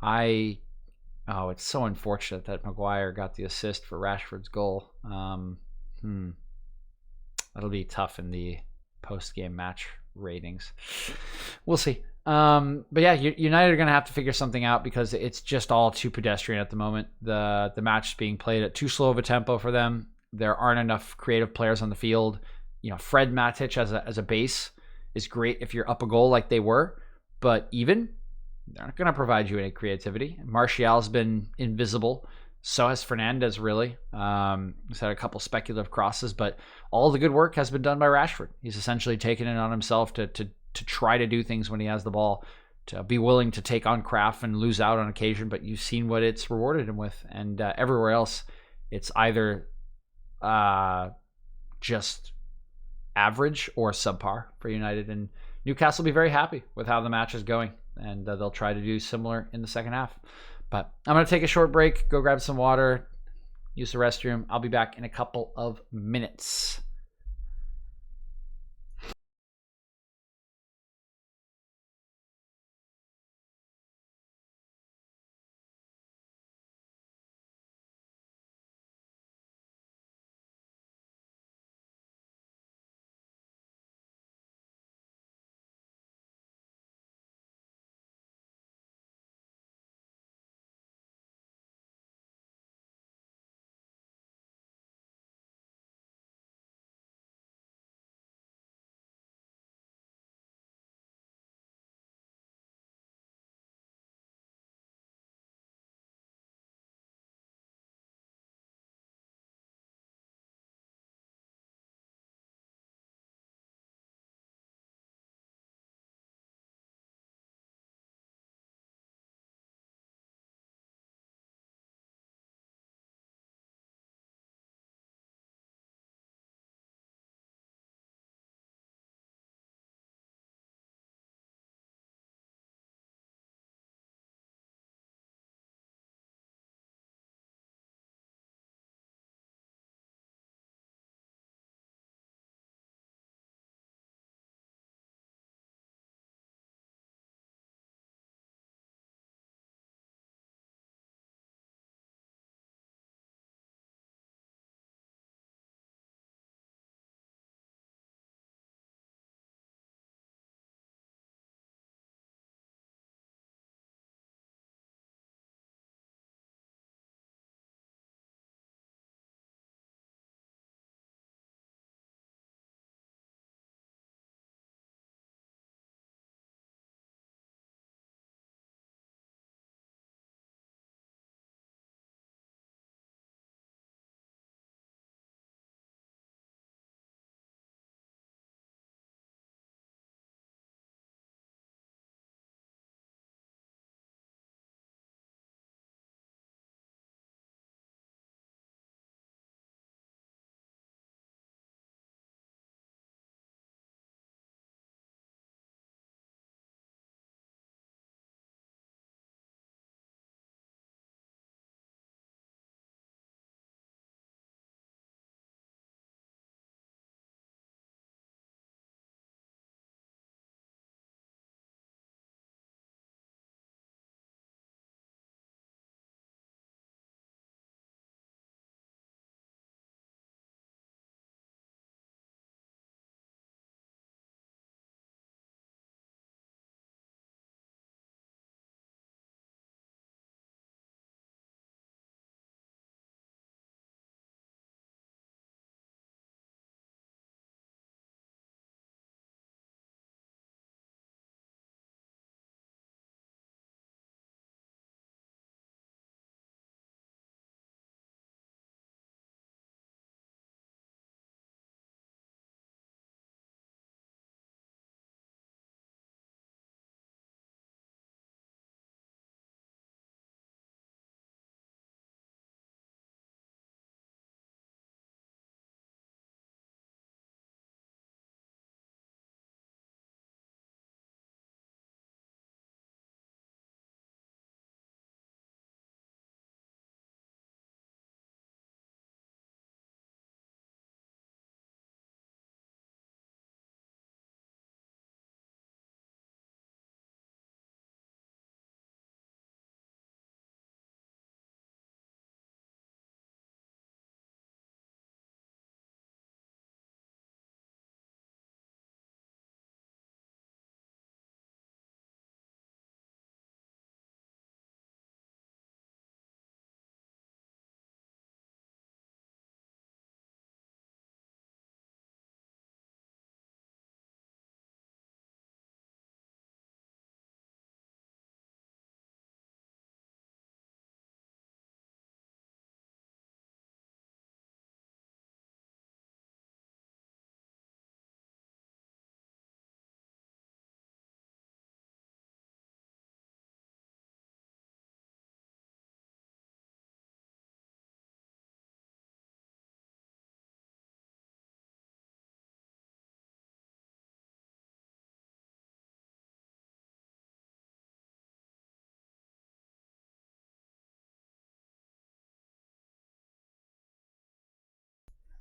It's so unfortunate that Maguire got the assist for Rashford's goal. That'll be tough in the post-game match ratings. We'll see. But yeah, United are going to have to figure something out because it's just all too pedestrian at the moment. The match is being played at too slow of a tempo for them. There aren't enough creative players on the field. Fred Matic as a base is great if you're up a goal like they were, but they're not going to provide you any creativity. Martial's been invisible. So has Fernandez, really. He's had a couple speculative crosses, but all the good work has been done by Rashford. He's essentially taken it on himself to try to do things when he has the ball, to be willing to take on craft and lose out on occasion, but you've seen what it's rewarded him with. And everywhere else, it's either just average or subpar for United. And Newcastle will be very happy with how the match is going, and they'll try to do similar in the second half. But I'm going to take a short break, go grab some water, use the restroom. I'll be back in a couple of minutes.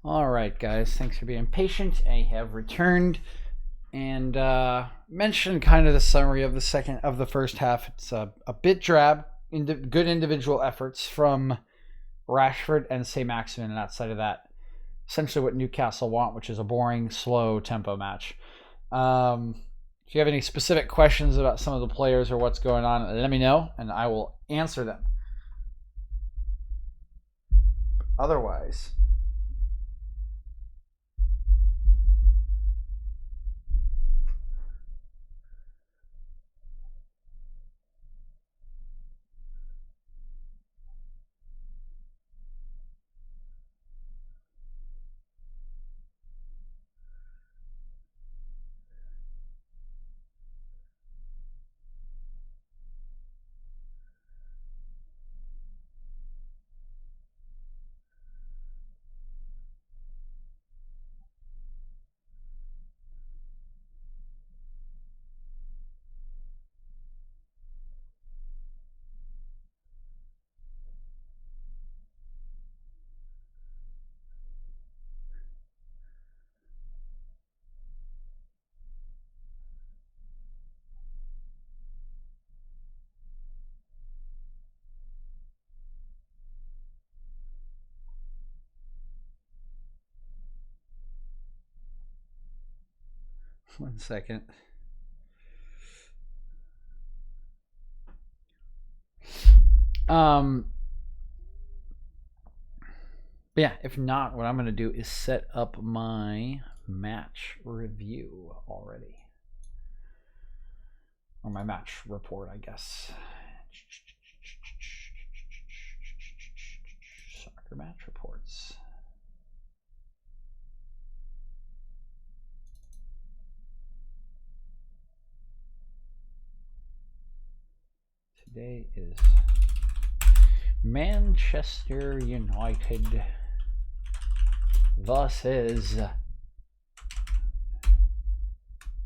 All right, guys. Thanks for being patient. I have returned and mentioned kind of the summary of the first half. It's a bit drab. Good individual efforts from Rashford and St. Maximin, and outside of that, essentially what Newcastle want, which is a boring, slow tempo match. If you have any specific questions about some of the players or what's going on, let me know, and I will answer them. Otherwise, one second. Yeah, if not, what I'm going to do is set up my match review already. Or my match report, I guess. Soccer match reports. Today is Manchester United versus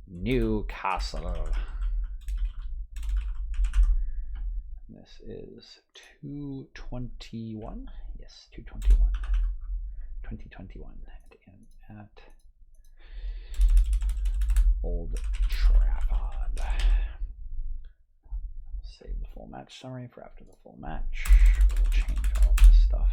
Newcastle. This is 2/21. Yes, 2/21. 2021 at Old Trafford. Save the full match summary for after the full match. We'll change all of this stuff.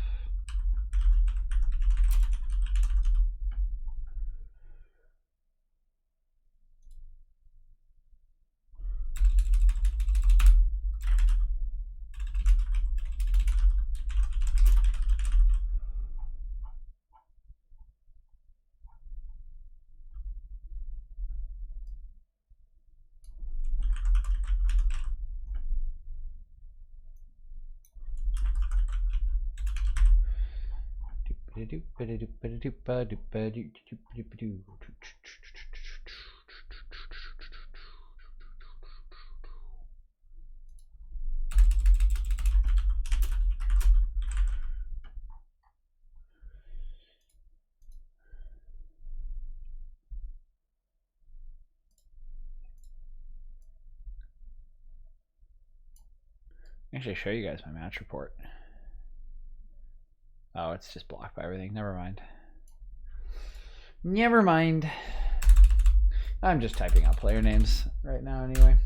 Actually, show you guys my match report. Oh, it's just blocked by everything. Never mind. Never mind. I'm just typing out player names right now anyway.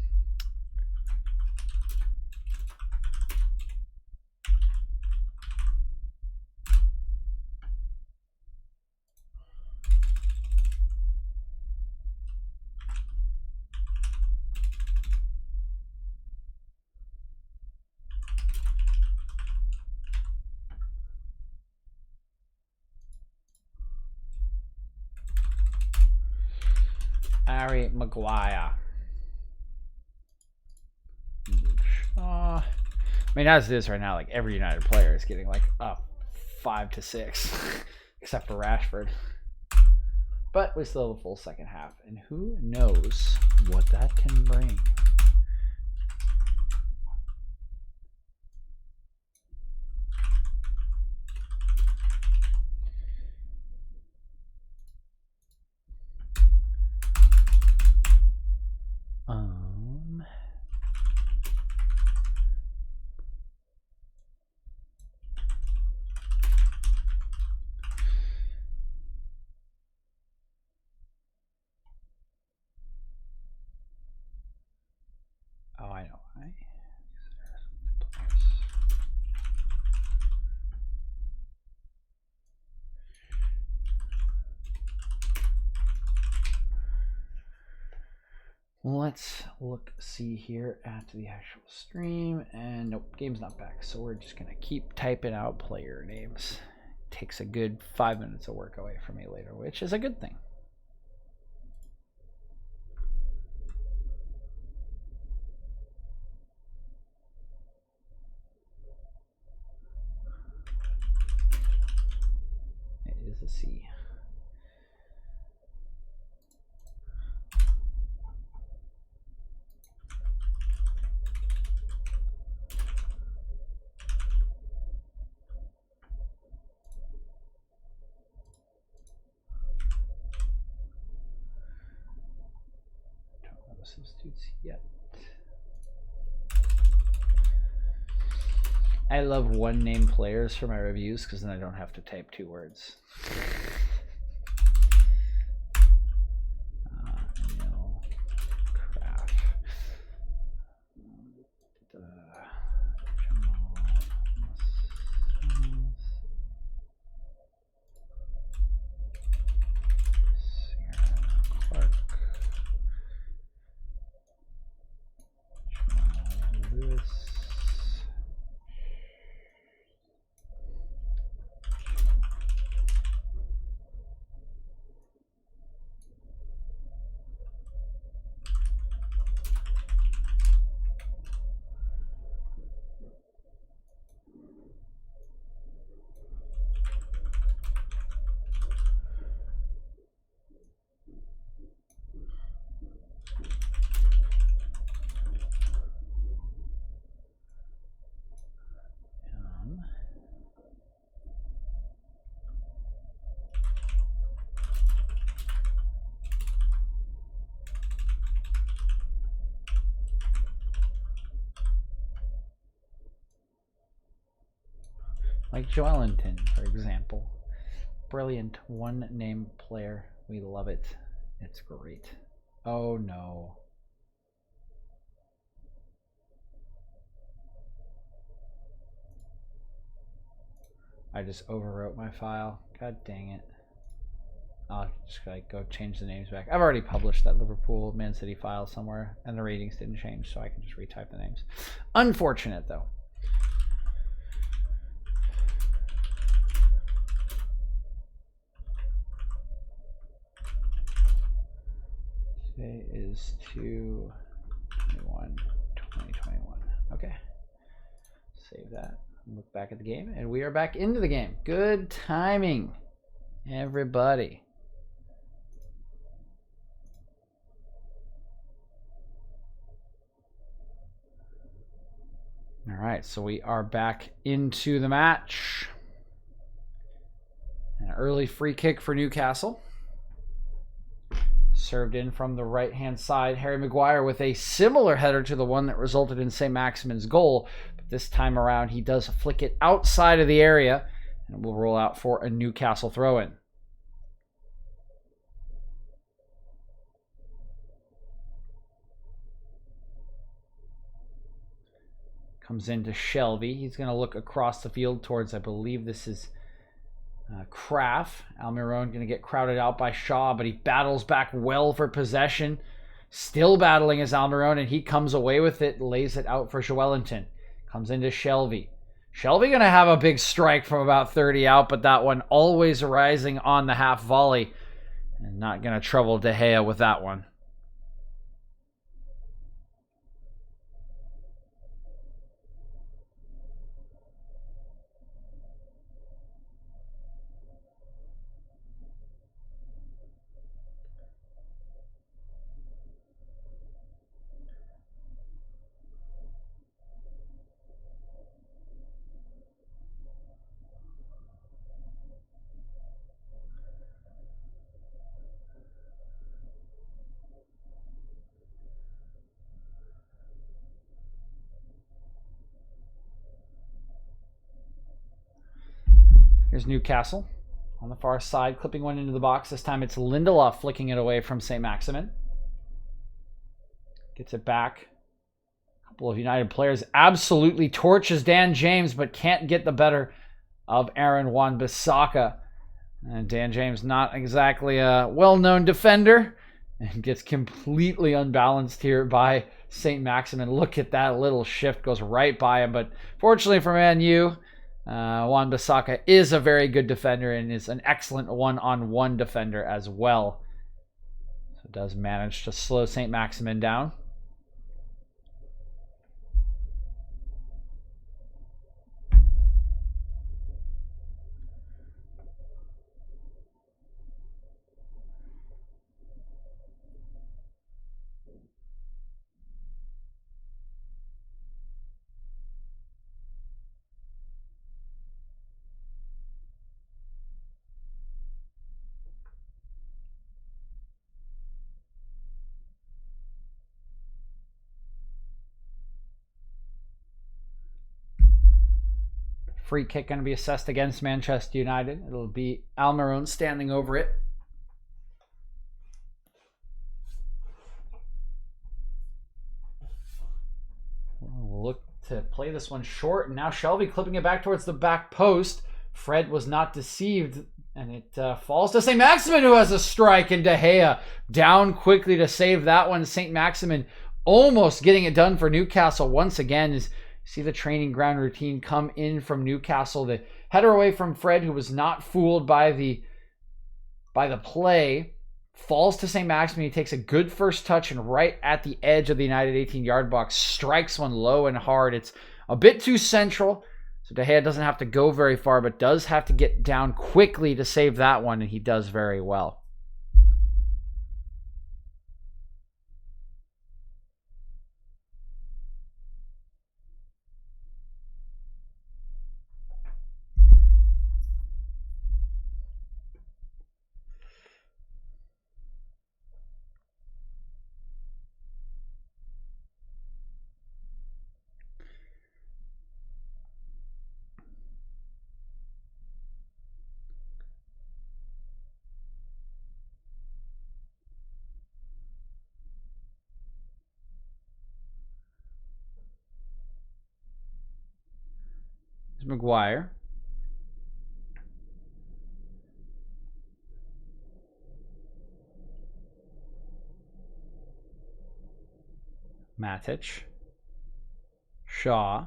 Harry Maguire. I mean, as it is right now, like every United player is getting like up 5 to 6, except for Rashford. But we still have a full second half, and who knows what that can bring. Let's see here at the actual stream, and nope, game's not back, so we're just gonna keep typing out player names. Takes a good 5 minutes of work away from me later, which is a good thing. It is a C. Substitutes yet. I love one name players for my reviews because then I don't have to type 2 words. Like Joelinton, for example. Brilliant one-name player. We love it. It's great. Oh no. I just overwrote my file. God dang it. I'll just like go change the names back. I've already published that Liverpool Man City file somewhere and the ratings didn't change, so I can just retype the names. Unfortunate though. Today is 2/21/2021. Okay. Save that. Look back at the game, and we are back into the game. Good timing, everybody. All right, so we are back into the match. An early free kick for Newcastle. Served in from the right-hand side. Harry Maguire with a similar header to the one that resulted in St. Maximin's goal. But this time around, he does flick it outside of the area, and will roll out for a Newcastle throw-in. Comes into Shelby. He's going to look across the field towards, I believe this is Kraft. Almiron going to get crowded out by Shaw, but he battles back well for possession. Still battling as Almiron, and he comes away with it, lays it out for Joelinton. Comes into Shelby. Shelby going to have a big strike from about 30 out, but that one always rising on the half volley. And not going to trouble De Gea with that one. Here's Newcastle on the far side, clipping one into the box. This time it's Lindelof flicking it away from St. Maximin. Gets it back. A couple of United players absolutely torches Dan James, but can't get the better of Aaron Wan-Bissaka. And Dan James, not exactly a well-known defender, and gets completely unbalanced here by St. Maximin. Look at that little shift, goes right by him. But fortunately for Man U, Wan-Bissaka is a very good defender and is an excellent one-on-one defender as well. So does manage to slow St. Maximin down. Free kick going to be assessed against Manchester United. It'll be Almiron standing over it. We'll look to play this one short. And now Shelby clipping it back towards the back post. Fred was not deceived. And it falls to St. Maximin, who has a strike. And De Gea down quickly to save that one. St. Maximin almost getting it done for Newcastle once again. Is see the training ground routine come in from Newcastle. The header away from Fred, who was not fooled by the play, falls to St. Maximin. He takes a good first touch and right at the edge of the United 18-yard box, strikes one low and hard. It's a bit too central, so De Gea doesn't have to go very far, but does have to get down quickly to save that one, and he does very well. Maguire. Matic. Shaw.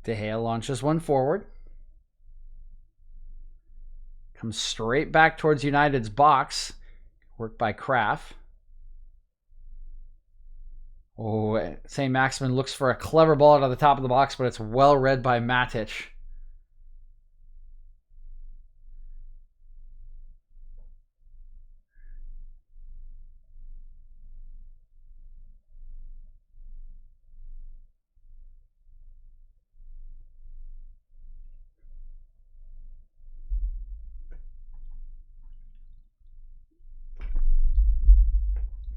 De Gea launches one forward. Comes straight back towards United's box. Work by Kraft. Oh, St. Maximin looks for a clever ball out of the top of the box, but it's well read by Matic.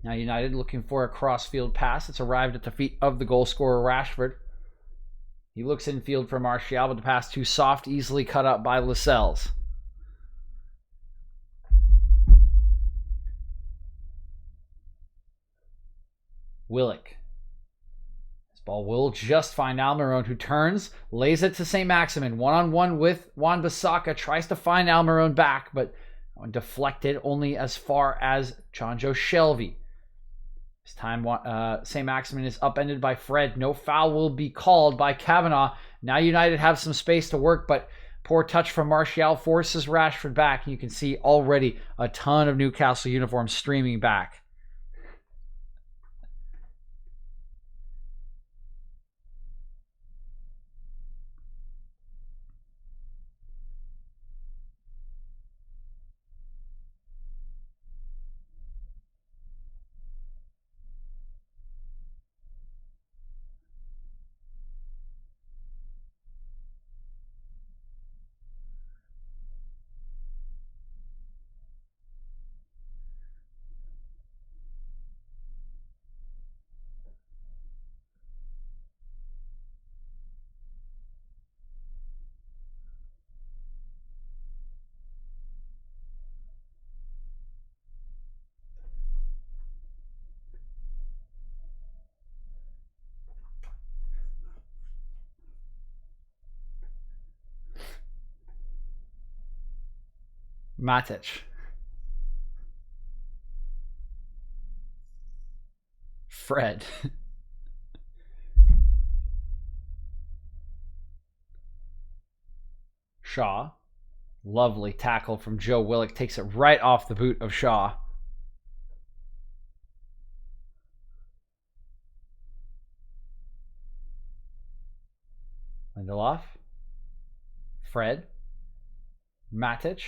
Now United looking for a cross-field pass. It's arrived at the feet of the goal scorer, Rashford. He looks infield for Martial, but the pass too soft, easily cut up by Lascelles. Willock. This ball will just find Almiron, who turns, lays it to St. Maximin. One-on-one with Wan-Bissaka, tries to find Almiron back, but deflected only as far as Jonjo Shelvey. This time, St. Maximin is upended by Fred. No foul will be called by Kavanagh. Now United have some space to work, but poor touch from Martial forces Rashford back. You can see already a ton of Newcastle uniforms streaming back. Matic. Fred. Shaw. Lovely tackle from Joe Willock. Takes it right off the boot of Shaw. Lindelof. Fred. Matic.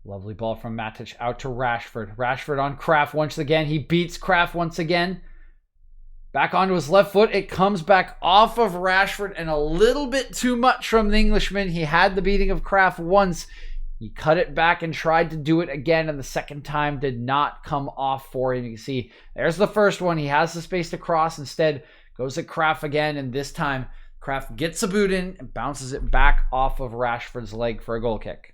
Lovely ball from Matic out to Rashford. Rashford on Kraft once again. He beats Kraft once again. Back onto his left foot. It comes back off of Rashford and a little bit too much from the Englishman. He had the beating of Kraft once. He cut it back and tried to do it again, and the second time did not come off for him. You can see there's the first one. He has the space to cross. Instead, goes at Kraft again, and this time Kraft gets a boot in and bounces it back off of Rashford's leg for a goal kick.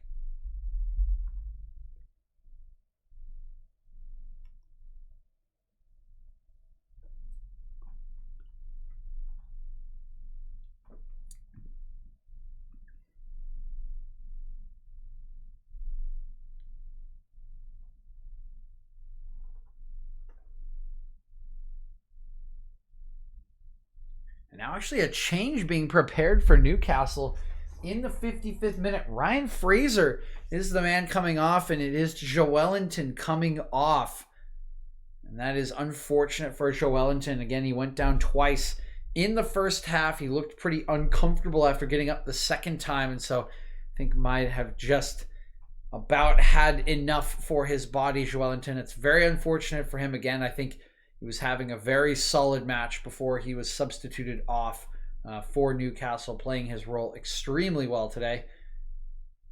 And now actually a change being prepared for Newcastle in the 55th minute. Ryan Fraser is the man coming off, and it is Joelinton coming off. And that is unfortunate for Joelinton. Again, he went down twice in the first half. He looked pretty uncomfortable after getting up the second time, and so I think might have just about had enough for his body, Joelinton. It's very unfortunate for him. Again, I think he was having a very solid match before he was substituted off for Newcastle, playing his role extremely well today.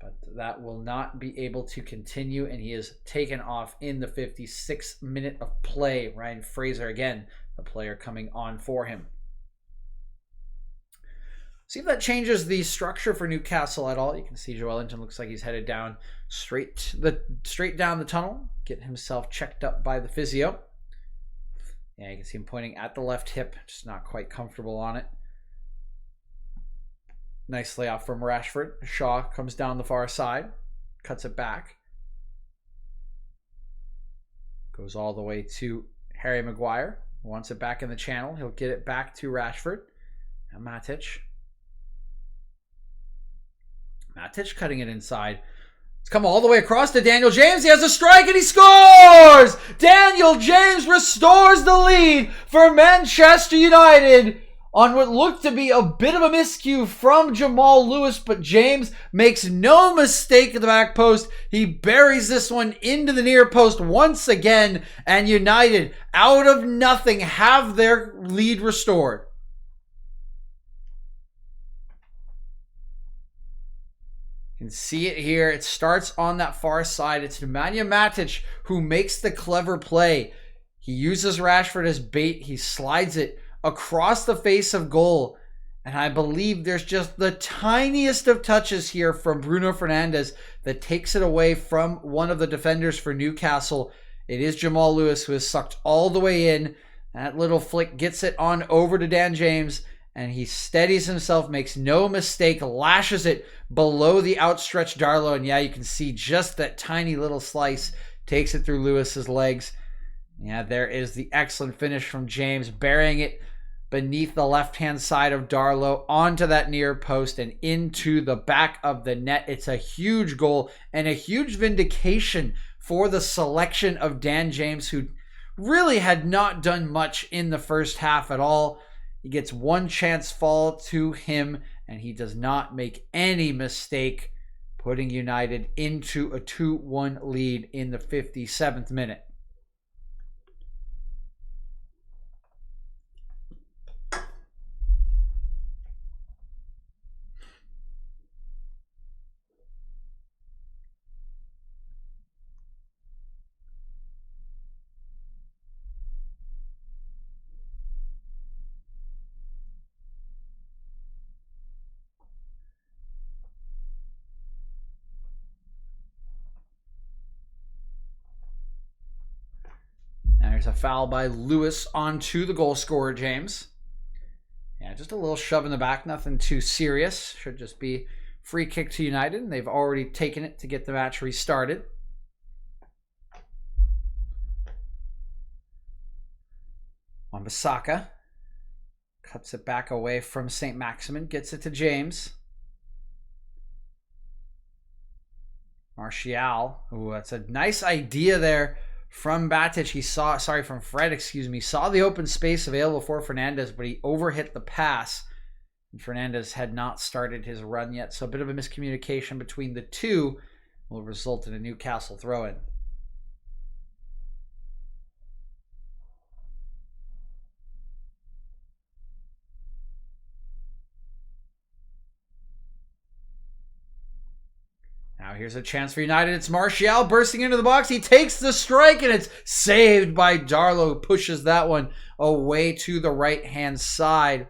But that will not be able to continue, and he is taken off in the 56th minute of play. Ryan Fraser, again, the player coming on for him. See if that changes the structure for Newcastle at all. You can see Joelinton looks like he's headed down straight down the tunnel, getting himself checked up by the physio. Yeah, you can see him pointing at the left hip, just not quite comfortable on it. Nice layoff from Rashford. Shaw comes down the far side, cuts it back. Goes all the way to Harry Maguire. Wants it back in the channel. He'll get it back to Rashford. And Matic. Matic cutting it inside. It's come all the way across to Daniel James. He has a strike and he scores! Daniel James restores the lead for Manchester United on what looked to be a bit of a miscue from Jamal Lewis, but James makes no mistake at the back post. He buries this one into the near post once again, and United, out of nothing, have their lead restored. You can see it here. It starts on that far side. It's Nemanja Matic who makes the clever play. He uses Rashford as bait. He slides it across the face of goal. And I believe there's just the tiniest of touches here from Bruno Fernandes that takes it away from one of the defenders for Newcastle. It is Jamal Lewis who is sucked all the way in. That little flick gets it on over to Dan James. And he steadies himself, makes no mistake, lashes it below the outstretched Darlow. And yeah, you can see just that tiny little slice takes it through Lewis's legs. Yeah, there is the excellent finish from James, burying it beneath the left-hand side of Darlow onto that near post and into the back of the net. It's a huge goal and a huge vindication for the selection of Dan James, who really had not done much in the first half at all. He gets one chance fall to him, and he does not make any mistake, putting United into a 2-1 lead in the 57th minute. There's a foul by Lewis onto the goal scorer, James. Yeah, just a little shove in the back. Nothing too serious. Should just be Free kick to United, and they've already taken it to get the match restarted. Wan-Bissaka cuts it back away from St. Maximin, gets it to James. Martial. Ooh, that's a nice idea there from Batic. From Fred, excuse me. Saw the open space available for Fernandez, but he overhit the pass. And Fernandez had not started his run yet, so a bit of a miscommunication between the two will result in a Newcastle throw-in. Now here's a chance for United. It's Martial bursting into the box. He takes the strike, and it's saved by Darlow, who pushes that one away to the right-hand side.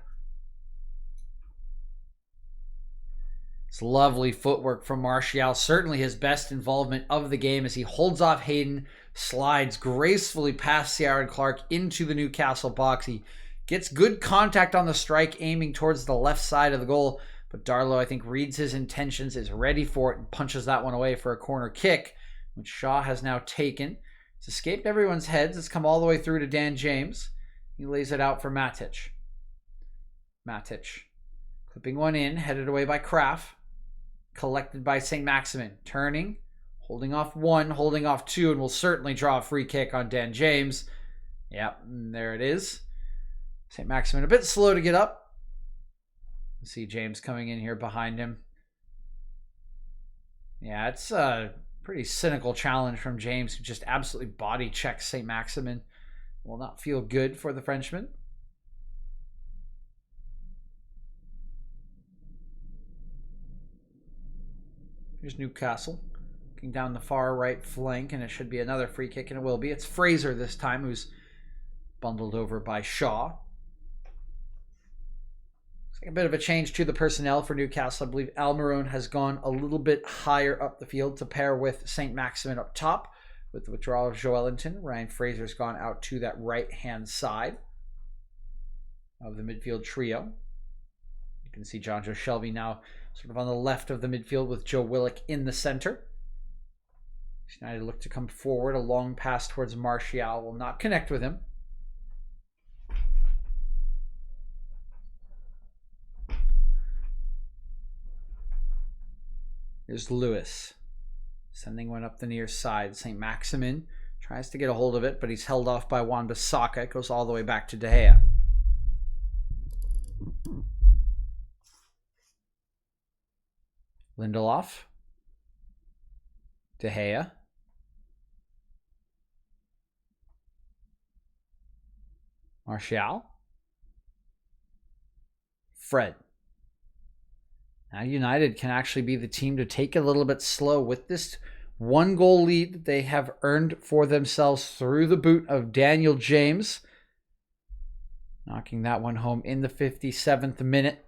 It's lovely footwork from Martial. Certainly his best involvement of the game as he holds off Hayden, slides gracefully past Ciaran Clark into the Newcastle box. He gets good contact on the strike, aiming towards the left side of the goal. But Darlow, I think, reads his intentions, is ready for it, and punches that one away for a corner kick, which Shaw has now taken. It's escaped everyone's heads. It's come all the way through to Dan James. He lays it out for Matic. Matic clipping one in, headed away by Kraft. Collected by St. Maximin. Turning, holding off one, holding off two, and will certainly draw a free kick on Dan James. Yep, there it is. St. Maximin a bit slow to get up. See James coming in here behind him. Yeah, it's a pretty cynical challenge from James, who just absolutely body checks St. Maximin. Will not feel good for the Frenchman. Here's Newcastle looking down the far right flank, and it should be another free kick, and it will be. It's Fraser this time, who's bundled over by Shaw. A bit of a change to the personnel for Newcastle. I believe Almiron has gone a little bit higher up the field to pair with St. Maximin up top. With the withdrawal of Joelinton, Ryan Fraser's gone out to that right-hand side of the midfield trio. You can see John Joe Shelby now sort of on the left of the midfield with Joe Willock in the center. United look to come forward. A long pass towards Martial will not connect with him. Here's Lewis, sending one up the near side. St. Maximin tries to get a hold of it, but he's held off by Wan-Bissaka. It goes all the way back to De Gea. Lindelof. De Gea. Martial. Fred. Now United can actually be the team to take it a little bit slow with this 1-goal lead that they have earned for themselves through the boot of Daniel James. Knocking that one home in the 57th minute.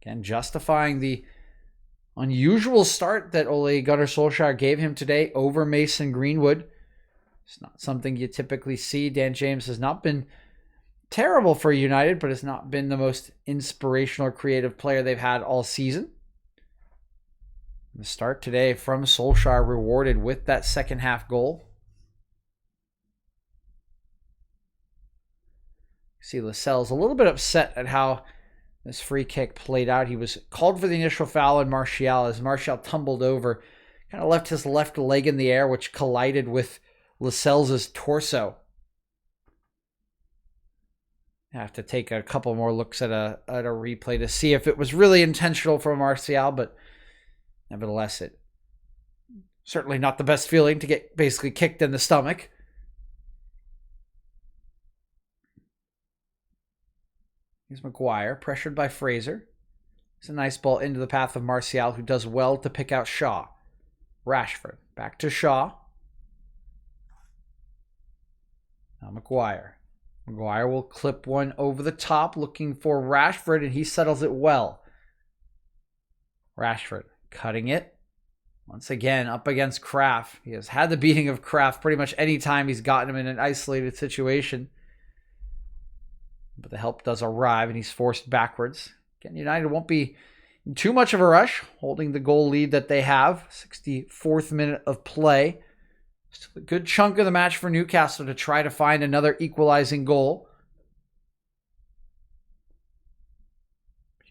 Again, justifying the unusual start that Ole Gunnar Solskjaer gave him today over Mason Greenwood. It's not something you typically see. Dan James has not been terrible for United, but has not been the most inspirational or creative player they've had all season. The start today from Solskjaer rewarded with that second half goal. See Lascelles a little bit upset at how this free kick played out. He was called for the initial foul on Martial as Martial tumbled over, kind of left his left leg in the air, which collided with Lascelles' torso. Have to take a couple more looks at a replay to see if it was really intentional for Martial, but nevertheless, it certainly not the best feeling to get basically kicked in the stomach. Here's Maguire, pressured by Fraser. It's a nice ball into the path of Martial, who does well to pick out Shaw. Rashford, back to Shaw. Now Maguire. Maguire will clip one over the top, looking for Rashford, and he settles it well. Rashford cutting it. Once again, up against Kraft. He has had the beating of Kraft pretty much any time he's gotten him in an isolated situation. But the help does arrive, and he's forced backwards. Again, United won't be too much of a rush, holding the goal lead that they have. 64th minute of play. Still a good chunk of the match for Newcastle to try to find another equalizing goal.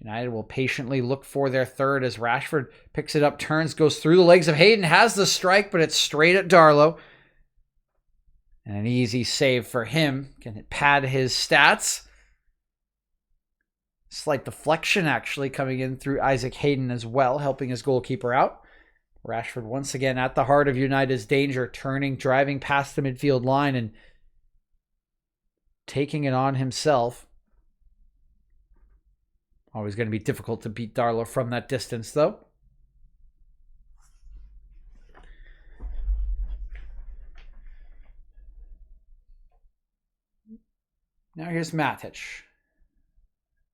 United will patiently look for their third as Rashford picks it up, turns, goes through the legs of Hayden, has the strike, but it's straight at Darlow. And an easy save for him. Can it pad his stats? Slight deflection actually coming in through Isaac Hayden as well, helping his goalkeeper out. Rashford once again at the heart of United's danger, turning, driving past the midfield line and taking it on himself. Always going to be difficult to beat Darlow from that distance, though. Now here's Matic.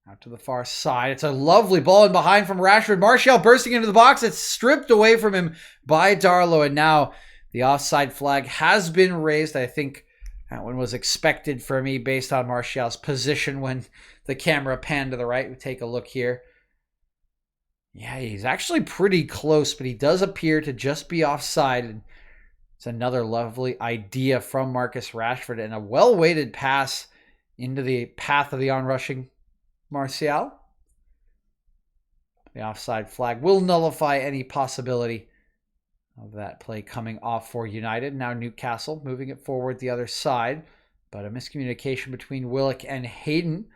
Out to the far side. It's a lovely ball in behind from Rashford. Martial bursting into the box. It's stripped away from him by Darlow. And now the offside flag has been raised. I think that one was expected for me based on Martial's position when the camera panned to the right. We take a look here. Yeah, he's actually pretty close, but he does appear to just be offside. And it's another lovely idea from Marcus Rashford and a well-weighted pass into the path of the onrushing Martial. The offside flag will nullify any possibility of that play coming off for United. Now Newcastle moving it forward the other side, but a miscommunication between Willock and Hayden.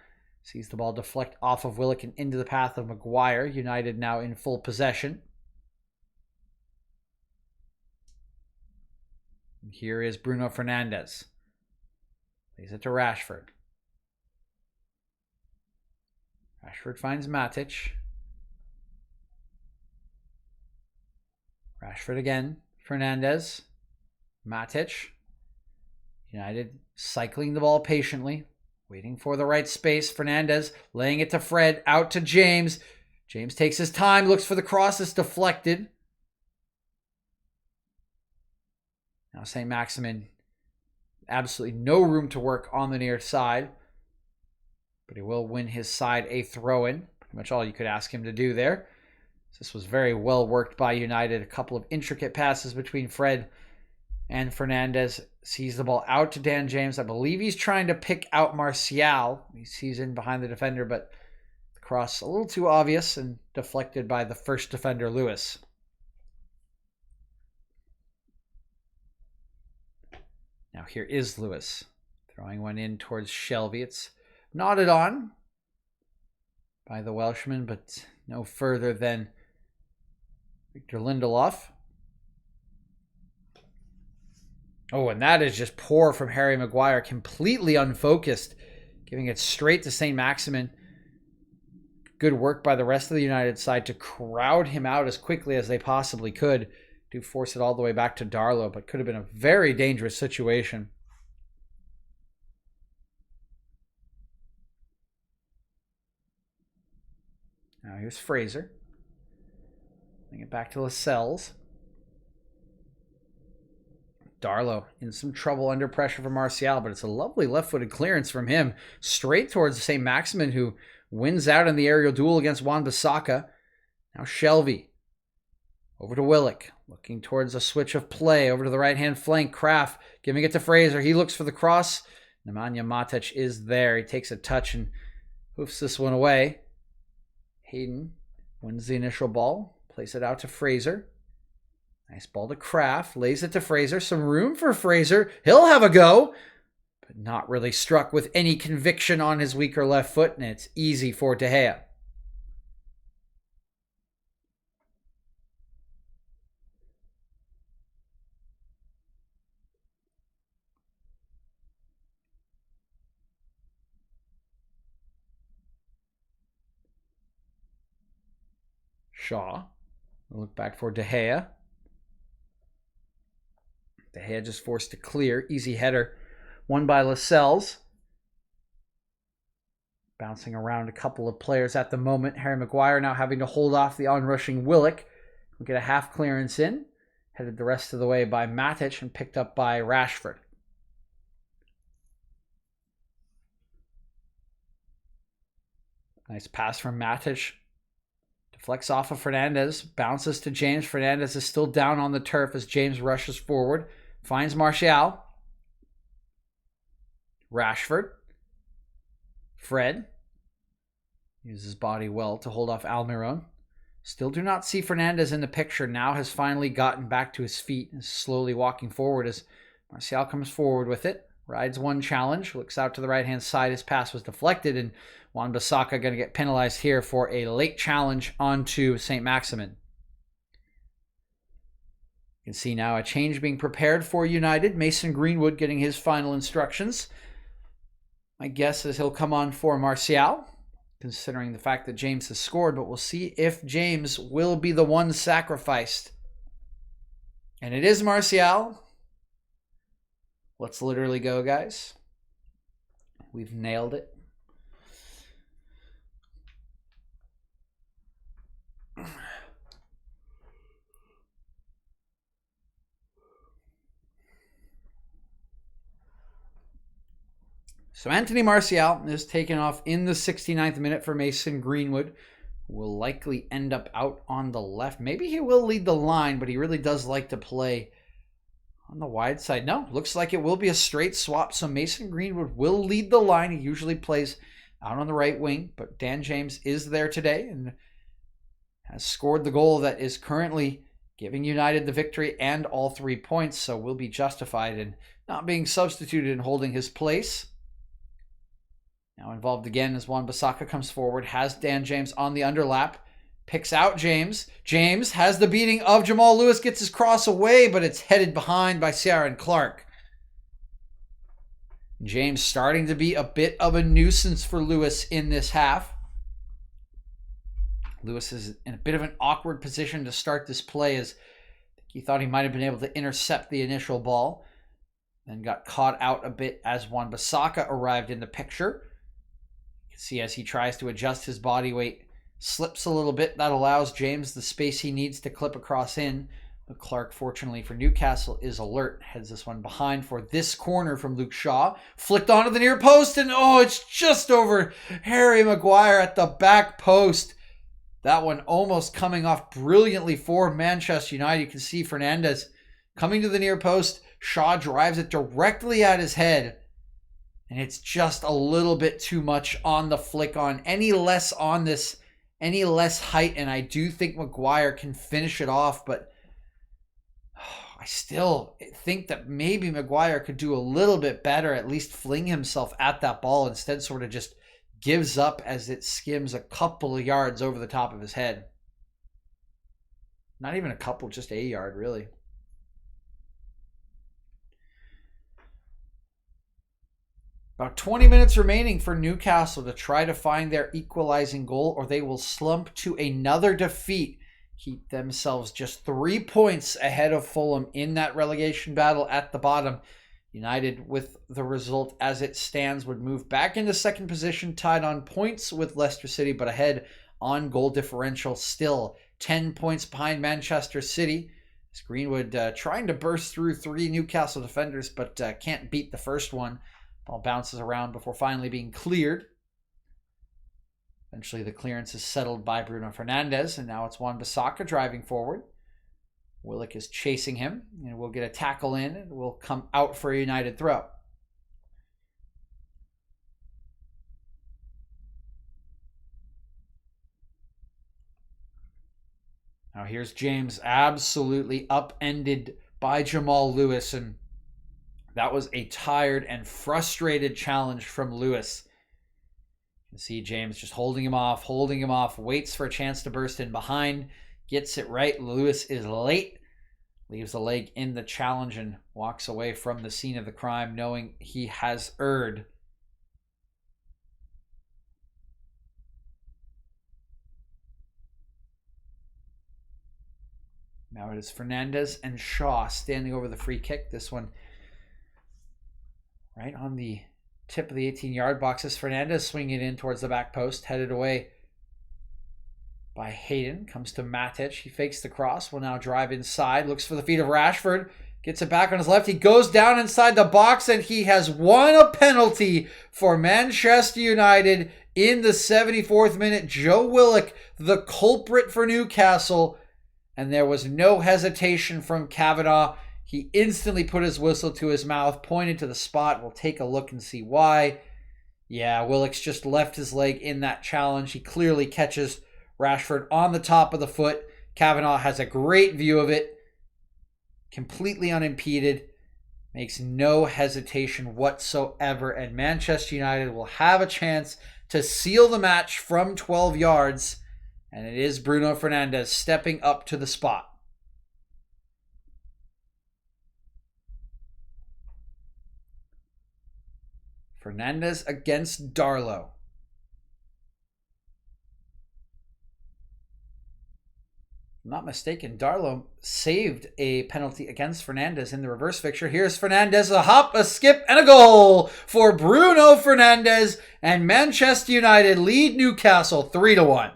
Sees the ball deflect off of Willock and into the path of Maguire. United now in full possession. And here is Bruno Fernandes. Plays it to Rashford. Rashford finds Matic. Rashford again. Fernandes. Matic. United cycling the ball patiently. Waiting for the right space. Fernandes laying it to Fred. Out to James. James takes his time. Looks for the cross. It's deflected. Now St. Maximin. Absolutely no room to work on the near side. But he will win his side a throw-in. Pretty much all you could ask him to do there. This was very well worked by United. A couple of intricate passes between Fred and Fernandes. Sees the ball out to Dan James. I believe he's trying to pick out Martial. He sees in behind the defender, but the cross a little too obvious and deflected by the first defender, Lewis. Now here is Lewis. Throwing one in towards Shelvey. It's nodded on by the Welshman, but no further than Victor Lindelof. Oh, and that is just poor from Harry Maguire. Completely unfocused. Giving it straight to St. Maximin. Good work by the rest of the United side to crowd him out as quickly as they possibly could. Do force it all the way back to Darlow, but could have been a very dangerous situation. Now here's Fraser. Bring it back to Lascelles. Darlow in some trouble under pressure from Martial, but it's a lovely left-footed clearance from him. Straight towards St. Maximin, who wins out in the aerial duel against Wan-Bissaka. Now Shelvey. Over to Willock. Looking towards a switch of play. Over to the right-hand flank. Kraft giving it to Fraser. He looks for the cross. Nemanja Matic is there. He takes a touch and hoofs this one away. Hayden wins the initial ball. Plays it out to Fraser. Nice ball to Kraft. Lays it to Fraser. Some room for Fraser. He'll have a go. But not really struck with any conviction on his weaker left foot. And it's easy for De Gea. Shaw. Look back for De Gea. De Gea just forced to clear. Easy header. Won by Lascelles. Bouncing around a couple of players at the moment. Harry Maguire now having to hold off the onrushing Willock. We'll get a half clearance in. Headed the rest of the way by Matic and picked up by Rashford. Nice pass from Matic. Deflects off of Fernandez. Bounces to James. Fernandez is still down on the turf as James rushes forward. Finds Martial. Rashford. Fred. Uses his body well to hold off Almiron. Still do not see Fernandez in the picture. Now has finally gotten back to his feet and is slowly walking forward as Martial comes forward with it. Rides one challenge. Looks out to the right-hand side. His pass was deflected, and Wan-Bissaka going to get penalized here for a late challenge onto St. Maximin. You can see now a change being prepared for United. Mason Greenwood getting his final instructions. My guess is he'll come on for Martial, considering the fact that James has scored, but we'll see if James will be the one sacrificed. And it is Martial. Let's literally go, guys. We've nailed it. So Anthony Martial is taken off in the 69th minute for Mason Greenwood, who will likely end up out on the left. Maybe he will lead the line, but he really does like to play on the wide side. No, looks like it will be a straight swap. So Mason Greenwood will lead the line. He usually plays out on the right wing, but Dan James is there today and has scored the goal that is currently giving United the victory and all 3 points. So will be justified in not being substituted and holding his place. Now involved again as Wan-Bissaka comes forward, has Dan James on the underlap, picks out James. James has the beating of Jamal Lewis, gets his cross away, but it's headed behind by Ciaran Clark. James starting to be a bit of a nuisance for Lewis in this half. Lewis is in a bit of an awkward position to start this play as he thought he might have been able to intercept the initial ball. Then got caught out a bit as Wan-Bissaka arrived in the picture. You can see as he tries to adjust his body weight, slips a little bit. That allows James the space he needs to clip across in. But Clark, fortunately for Newcastle, is alert. Heads this one behind for this corner from Luke Shaw. Flicked onto the near post, and it's just over Harry Maguire at the back post. That one almost coming off brilliantly for Manchester United. You can see Fernandez coming to the near post. Shaw drives it directly at his head. And it's just a little bit too much on the flick on. Any less on this, any less height, and I do think Maguire can finish it off, but I still think that maybe Maguire could do a little bit better, at least fling himself at that ball. Instead sort of just gives up as it skims a couple of yards over the top of his head. Not even a couple, just a yard, really. About 20 minutes remaining for Newcastle to try to find their equalizing goal, or they will slump to another defeat. Keep themselves just 3 points ahead of Fulham in that relegation battle at the bottom. United, with the result as it stands, would move back into second position, tied on points with Leicester City, but ahead on goal differential, still 10 points behind Manchester City. As Greenwood trying to burst through 3 Newcastle defenders, but can't beat the first one. Ball bounces around before finally being cleared. Eventually the clearance is settled by Bruno Fernandes, and now it's Wan-Bissaka driving forward. Willock is chasing him, and we'll get a tackle in, and we'll come out for a United throw. Now here's James, absolutely upended by Jamal Lewis, and that was a tired and frustrated challenge from Lewis. You can see James just holding him off, waits for a chance to burst in behind, gets it right. Lewis is late, leaves the leg in the challenge and walks away from the scene of the crime knowing he has erred. Now it is Fernandez and Shaw standing over the free kick. This one right on the tip of the 18-yard boxes. Fernandez swinging it in towards the back post, headed away by Hayden. Comes to Matic. He fakes the cross. Will now drive inside. Looks for the feet of Rashford. Gets it back on his left. He goes down inside the box, and he has won a penalty for Manchester United in the 74th minute. Joe Willock, the culprit for Newcastle, and there was no hesitation from Kavanagh. He instantly put his whistle to his mouth, pointed to the spot. We'll take a look and see why. Yeah, Willock's just left his leg in that challenge. He clearly catches Rashford on the top of the foot. Kavanagh has a great view of it, completely unimpeded, makes no hesitation whatsoever, and Manchester United will have a chance to seal the match from 12 yards, and it is Bruno Fernandes stepping up to the spot. Fernandes against Darlow. If I'm not mistaken, Darlow saved a penalty against Fernandes in the reverse fixture. Here's Fernandes, a hop, a skip, and a goal for Bruno Fernandes, and Manchester United lead Newcastle 3-1.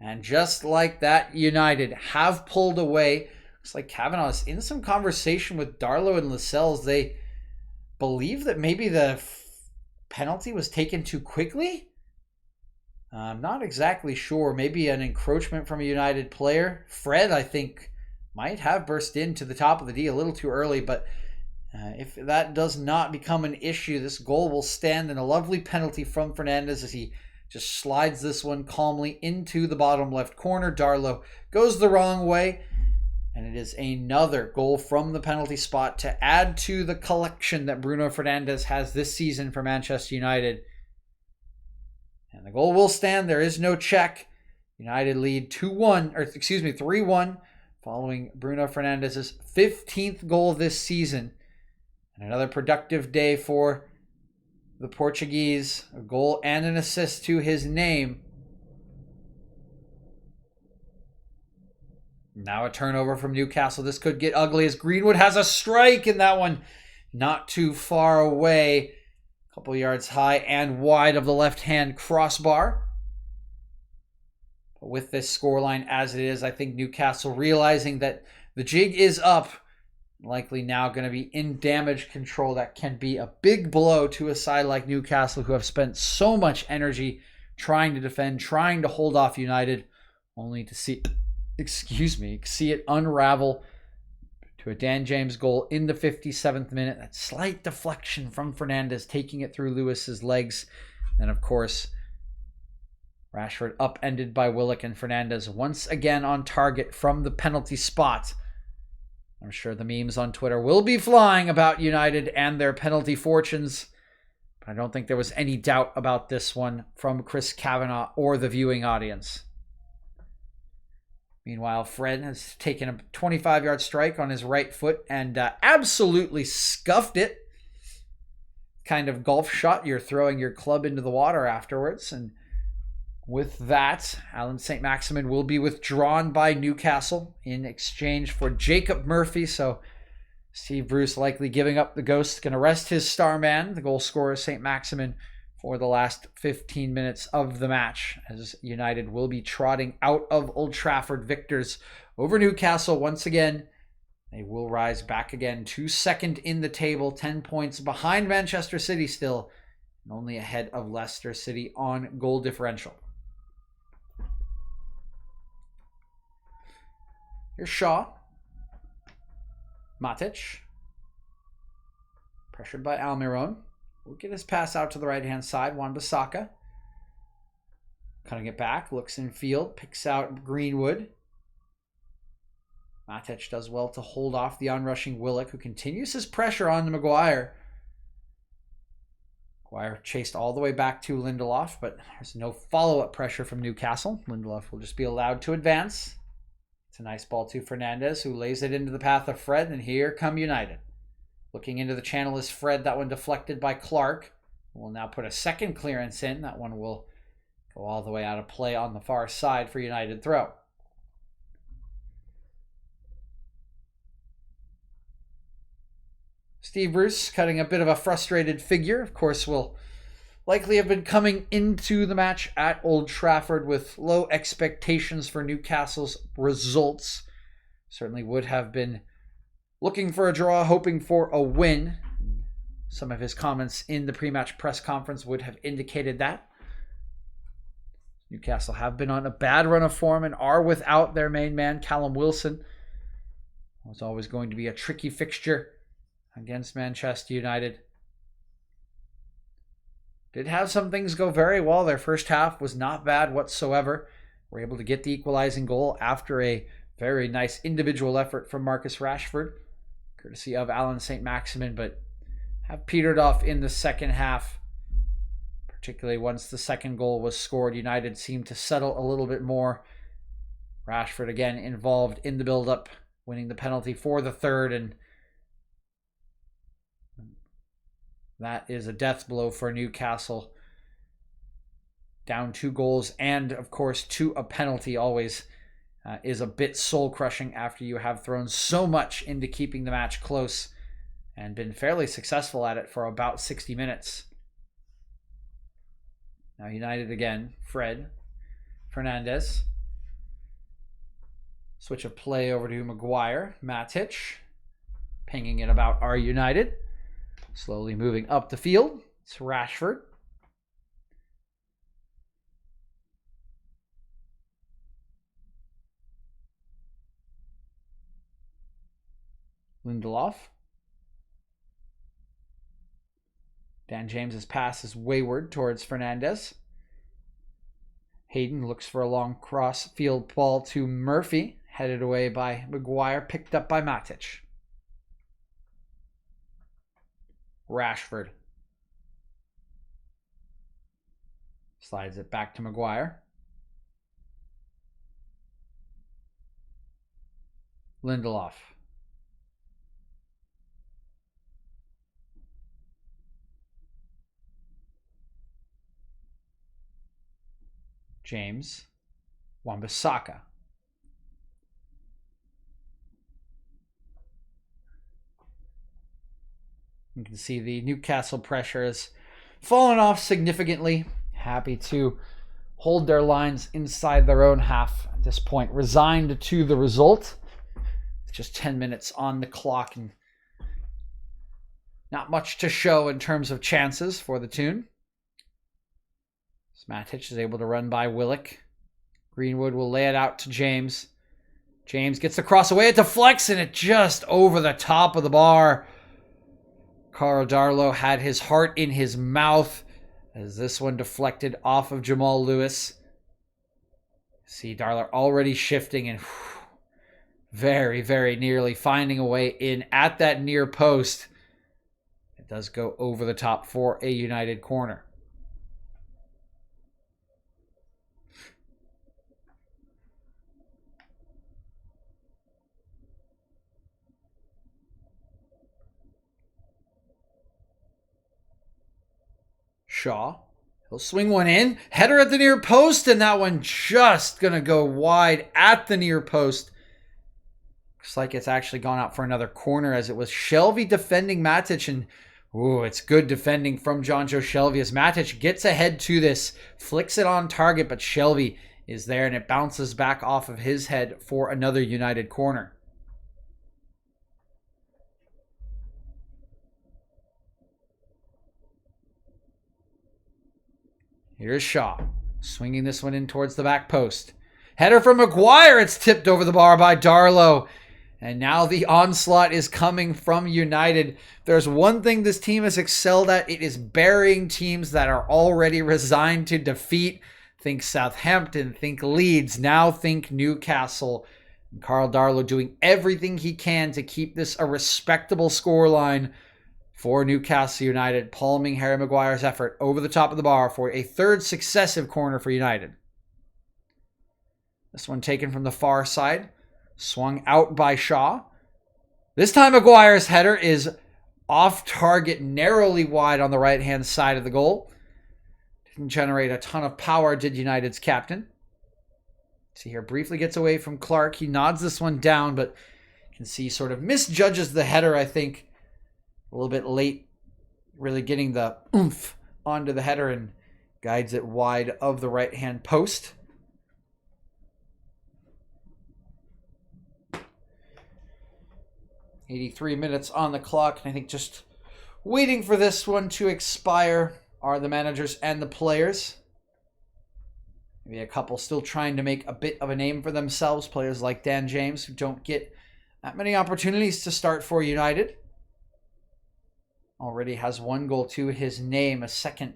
And just like that, United have pulled away. Looks like Kavanagh is in some conversation with Darlow and Lascelles. They believe that maybe the penalty was taken too quickly. I'm not exactly sure. Maybe an encroachment from a United player. Fred, I think, might have burst into the top of the D a little too early, but if that does not become an issue, this goal will stand in a lovely penalty from Fernandes as he just slides this one calmly into the bottom left corner. Darlow goes the wrong way, and it is another goal from the penalty spot to add to the collection that Bruno Fernandes has this season for Manchester United. And the goal will stand. There is no check. United lead 3-1 following Bruno Fernandes' 15th goal this season. And another productive day for the Portuguese, a goal and an assist to his name. Now a turnover from Newcastle. This could get ugly as Greenwood has a strike in that one. Not too far away. A couple yards high and wide of the left-hand crossbar. But with this scoreline as it is, I think Newcastle realizing that the jig is up, likely now going to be in damage control. That can be a big blow to a side like Newcastle, who have spent so much energy trying to defend, trying to hold off United, only to see it unravel to a Dan James goal in the 57th minute. That slight deflection from Fernandes, taking it through Lewis's legs. And of course, Rashford upended by Willock, and Fernandes once again on target from the penalty spot. I'm sure the memes on Twitter will be flying about United and their penalty fortunes, but I don't think there was any doubt about this one from Chris Kavanagh or the viewing audience. Meanwhile, Fred has taken a 25-yard strike on his right foot and absolutely scuffed it. Kind of golf shot. You're throwing your club into the water afterwards. And with that, Alan St. Maximin will be withdrawn by Newcastle in exchange for Jacob Murphy. So Steve Bruce likely giving up the ghost. Going to rest his star man, the goal scorer, St. Maximin, for the last 15 minutes of the match, as United will be trotting out of Old Trafford victors over Newcastle once again. They will rise back again to second in the table, 10 points behind Manchester City still, and only ahead of Leicester City on goal differential. Here's Shaw. Matic. Pressured by Almiron. We'll get his pass out to the right-hand side. Wan-Bissaka. Cutting it back. Looks in field. Picks out Greenwood. Matic does well to hold off the onrushing Willock, who continues his pressure on Maguire. Maguire chased all the way back to Lindelof, but there's no follow-up pressure from Newcastle. Lindelof will just be allowed to advance. It's a nice ball to Fernandes, who lays it into the path of Fred, and here come United. Looking into the channel is Fred. That one deflected by Clark. We'll now put a second clearance in. That one will go all the way out of play on the far side for United throw. Steve Bruce cutting a bit of a frustrated figure. Of course, we'll likely have been coming into the match at Old Trafford with low expectations for Newcastle's results. Certainly would have been looking for a draw, hoping for a win. Some of his comments in the pre-match press conference would have indicated that. Newcastle have been on a bad run of form and are without their main man, Callum Wilson. It was always going to be a tricky fixture against Manchester United. Did have some things go very well. Their first half was not bad whatsoever. Were able to get the equalizing goal after a very nice individual effort from Marcus Rashford, courtesy of Alan St. Maximin, but have petered off in the second half. Particularly once the second goal was scored, United seemed to settle a little bit more. Rashford again involved in the build-up, winning the penalty for the third, and that is a death blow for Newcastle. Down 2 goals and, of course, to a penalty always is a bit soul-crushing after you have thrown so much into keeping the match close and been fairly successful at it for about 60 minutes. Now United again, Fernandes. Switch of play over to Maguire. Matic pinging it about our United. Slowly moving up the field. It's Rashford. Lindelof. Dan James's pass is wayward towards Fernandes. Hayden looks for a long cross field ball to Murphy. Headed away by Maguire. Picked up by Matic. Rashford. Slides it back to Maguire. Lindelof. James. Wan-Bissaka. You can see the Newcastle pressure has fallen off significantly. Happy to hold their lines inside their own half at this point. Resigned to the result. Just 10 minutes on the clock and not much to show in terms of chances for the Toon. Matic is able to run by Willock. Greenwood will lay it out to James. James gets the cross away. It deflects and it just over the top of the bar. Carl Darlow had his heart in his mouth as this one deflected off of Jamal Lewis. See Darlow already shifting and very, very nearly finding a way in at that near post. It does go over the top for a United corner. Shaw. He'll swing one in. Header at the near post, and that one just going to go wide at the near post. Looks like it's actually gone out for another corner as it was Shelvey defending Matic. And it's good defending from Jonjo Shelvey as Matic gets ahead to this. Flicks it on target, but Shelvey is there and it bounces back off of his head for another United corner. Here's Shaw, swinging this one in towards the back post. Header from Maguire. It's tipped over the bar by Darlow. And now the onslaught is coming from United. There's one thing this team has excelled at. It is burying teams that are already resigned to defeat. Think Southampton, think Leeds, now think Newcastle. And Carl Darlow doing everything he can to keep this a respectable scoreline for Newcastle United, palming Harry Maguire's effort over the top of the bar for a third successive corner for United. This one taken from the far side, swung out by Shaw. This time Maguire's header is off target, narrowly wide on the right-hand side of the goal. Didn't generate a ton of power, did United's captain. See here, briefly gets away from Clark. He nods this one down, but you can see sort of misjudges the header, I think. A little bit late, really getting the oomph onto the header and guides it wide of the right-hand post. "83 minutes on the clock, and I think just waiting for this one to expire are the managers and the players. Maybe a couple still trying to make a bit of a name for themselves. Players like Dan James, who don't get that many opportunities to start for United. Already has 1 goal to his name. A second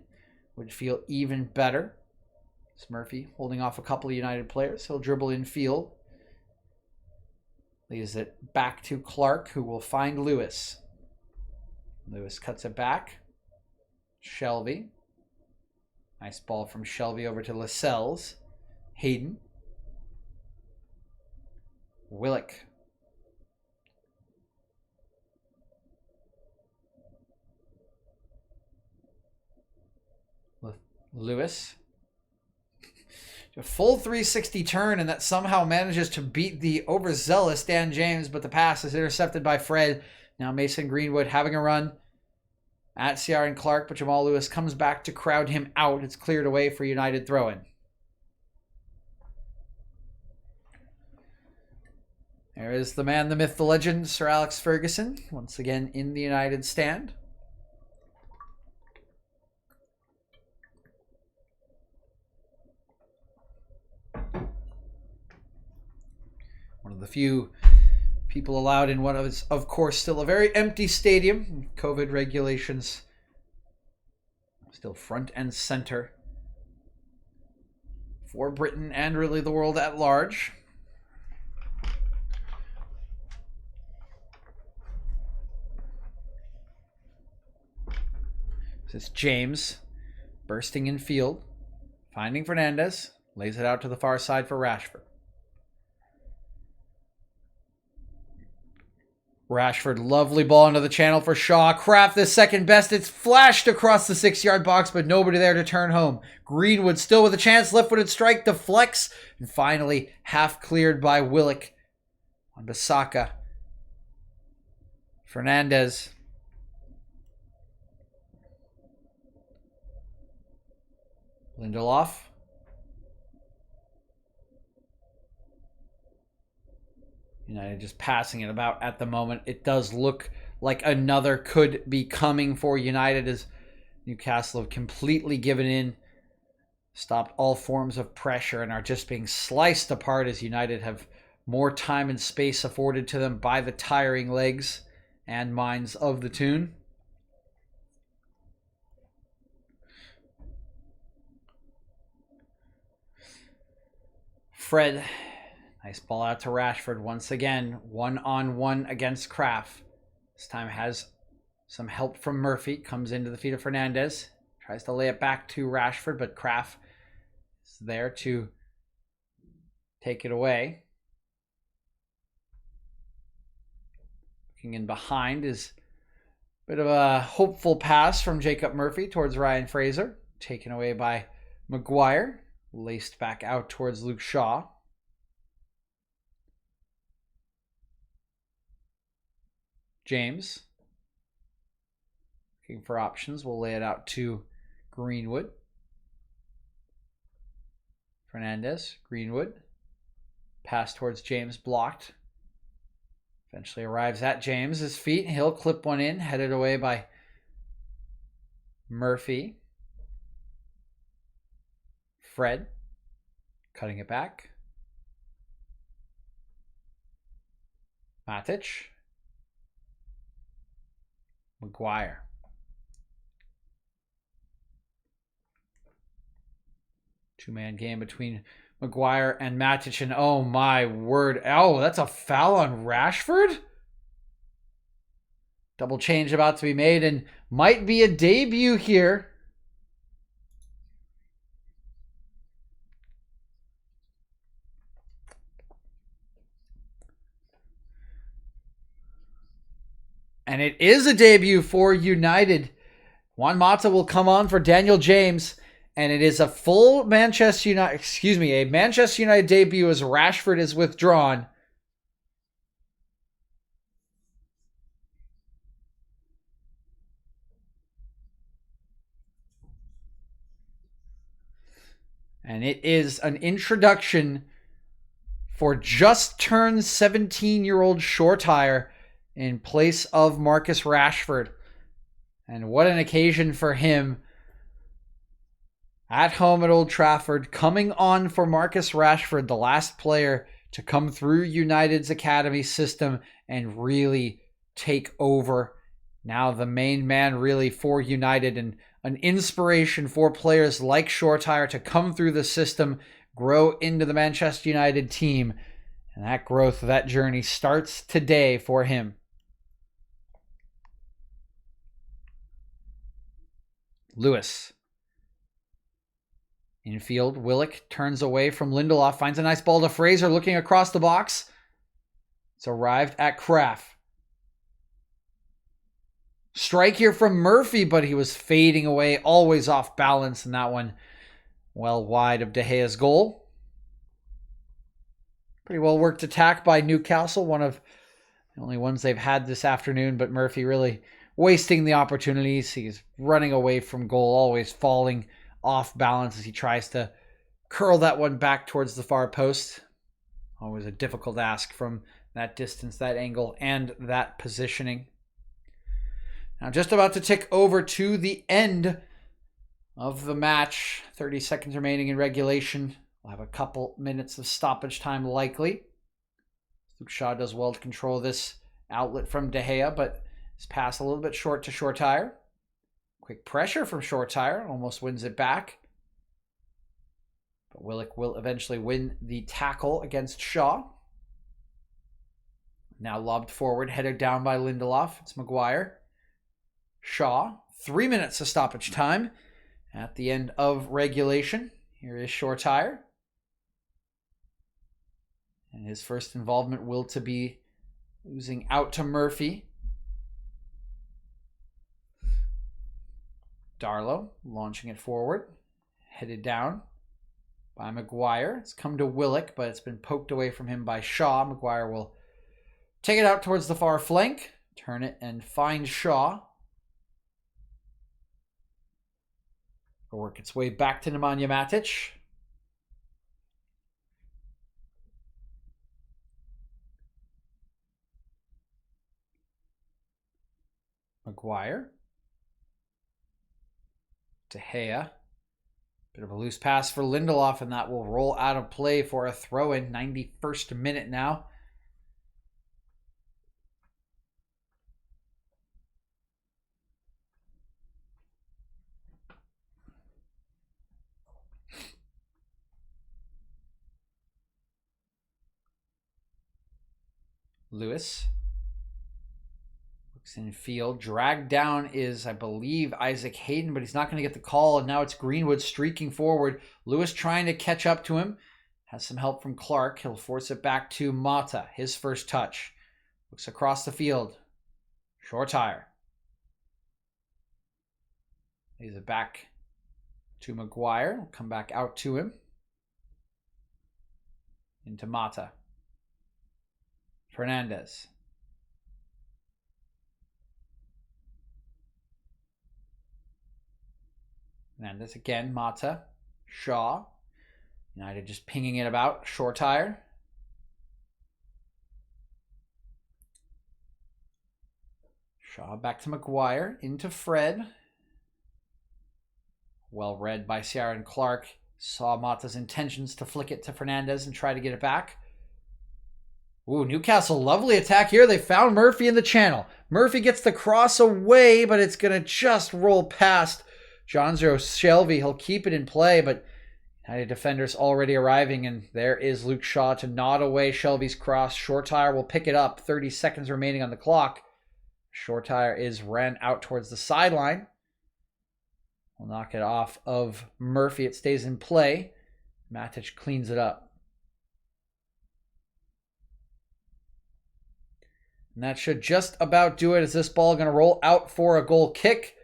would feel even better. It's Murphy holding off a couple of United players. He'll dribble in field. Leaves it back to Clark, who will find Lewis. Lewis cuts it back. Shelby. Nice ball from Shelby over to Lascelles. Hayden. Willock. Lewis. A full 360 turn, and that somehow manages to beat the overzealous Dan James, but the pass is intercepted by Fred. Now Mason Greenwood having a run at Ciaran Clark, but Jamal Lewis comes back to crowd him out. It's cleared away for United throw-in. There is the man, the myth, the legend, Sir Alex Ferguson, once again in the United stand. One of the few people allowed in what is, of course, still a very empty stadium. COVID regulations still front and center for Britain and really the world at large. This is James bursting in field, finding Fernandez, lays it out to the far side for Rashford. Rashford, lovely ball into the channel for Shaw. Kraft, the second best. It's flashed across the 6-yard box, but nobody there to turn home. Greenwood still with a chance. Left-footed strike deflects. And finally, half cleared by Willock on Bissaka. Fernandez. Lindelof. United just passing it about at the moment. It does look like another could be coming for United as Newcastle have completely given in, stopped all forms of pressure, and are just being sliced apart as United have more time and space afforded to them by the tiring legs and minds of the Toon. Fred. Nice ball out to Rashford once again. 1-on-1 against Kraft. This time has some help from Murphy. Comes into the feet of Fernandez. Tries to lay it back to Rashford, but Kraft is there to take it away. Looking in behind is a bit of a hopeful pass from Jacob Murphy towards Ryan Fraser. Taken away by Maguire. Laced back out towards Luke Shaw. James. Looking for options. We'll lay it out to Greenwood. Fernandez. Greenwood. Pass towards James blocked. Eventually arrives at James's feet. He'll clip one in. Headed away by Murphy. Fred. Cutting it back. Matic. Maguire. Two-man game between Maguire and Matic, and oh my word. Oh, that's a foul on Rashford? Double change about to be made and might be a debut here. And it is a debut for United. Juan Mata will come on for Daniel James. And it is a full Manchester United debut as Rashford is withdrawn. And it is an introduction for just turned 17-year-old Shortire in place of Marcus Rashford. And what an occasion for him at home at Old Trafford, coming on for Marcus Rashford, the last player to come through United's academy system and really take over. Now the main man really for United, and an inspiration for players like Shortire to come through the system, grow into the Manchester United team. And that growth, that journey starts today for him. Lewis. Infield, Willock turns away from Lindelof, finds a nice ball to Fraser, looking across the box. It's arrived at Kraft. Strike here from Murphy, but he was fading away, always off balance, and that one well wide of De Gea's goal. Pretty well worked attack by Newcastle, one of the only ones they've had this afternoon, but Murphy really wasting the opportunities. He's running away from goal, always falling off balance as he tries to curl that one back towards the far post. Always a difficult ask from that distance, that angle, and that positioning. Now just about to tick over to the end of the match. 30 seconds remaining in regulation. We'll have a couple minutes of stoppage time likely. Luke Shaw does well to control this outlet from De Gea, but his pass a little bit short to Shortire. Quick pressure from Shortire, almost wins it back. But Willock will eventually win the tackle against Shaw. Now lobbed forward, headed down by Lindelof. It's Maguire. Shaw, 3 minutes of stoppage time at the end of regulation. Here is Shortire. And his first involvement will to be losing out to Murphy. Darlow launching it forward. Headed down by Maguire. It's come to Willock, but it's been poked away from him by Shaw. Maguire will take it out towards the far flank. Turn it and find Shaw. It'll work its way back to Nemanja Matic. Maguire. De Gea. Bit of a loose pass for Lindelof, and that will roll out of play for a throw-in. 91st minute now. Lewis. Looks in field. Dragged down is, I believe, Isaac Hayden, but he's not going to get the call. And now it's Greenwood streaking forward. Lewis trying to catch up to him. Has some help from Clark. He'll force it back to Mata. His first touch. Looks across the field. Shortire. Leaves it back to Maguire. Will come back out to him. Into Mata. Fernandez. Fernandez again. Mata. Shaw. United just pinging it about. Shortire. Shaw back to Maguire. Into Fred. Well read by Sierra and Clark. Saw Mata's intentions to flick it to Fernandez and try to get it back. Ooh, Newcastle, lovely attack here. They found Murphy in the channel. Murphy gets the cross away, but it's going to just roll past Jonzo Shelvey. He'll keep it in play, but United defenders already arriving, and there is Luke Shaw to nod away Shelvey's cross. Shortire will pick it up. 30 seconds remaining on the clock. Shortire is ran out towards the sideline. We'll knock it off of Murphy. It stays in play. Matic cleans it up. And that should just about do it. Is this ball going to roll out for a goal kick?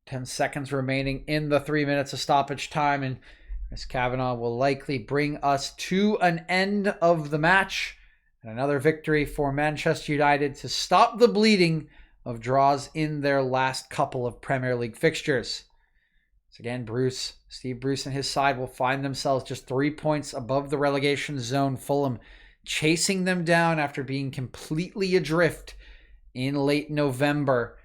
10 seconds remaining in the 3 minutes of stoppage time. And Chris Kavanagh will likely bring us to an end of the match. And another victory for Manchester United to stop the bleeding of draws in their last couple of Premier League fixtures. So again, Bruce Steve Bruce and his side will find themselves just 3 points above the relegation zone. Fulham chasing them down after being completely adrift in late November.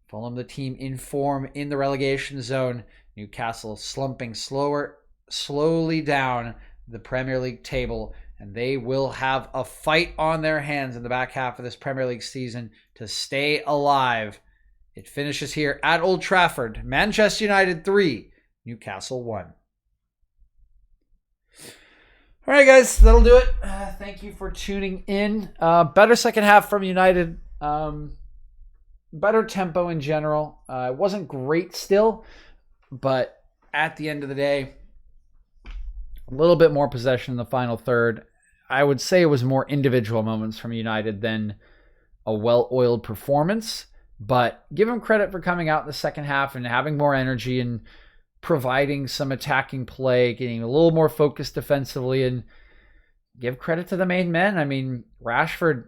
Fulham, the team in form in the relegation zone. Newcastle slumping slowly down the Premier League table, and they will have a fight on their hands in the back half of this Premier League season to stay alive. It finishes here at Old Trafford. Manchester United 3, Newcastle 1. All right, guys, that'll do it. Thank you for tuning in. Better second half from United. Better tempo in general. It wasn't great still, but at the end of the day, a little bit more possession in the final third. I would say it was more individual moments from United than a well-oiled performance, but give them credit for coming out in the second half and having more energy and providing some attacking play, getting a little more focused defensively, and give credit to the main men. I mean, Rashford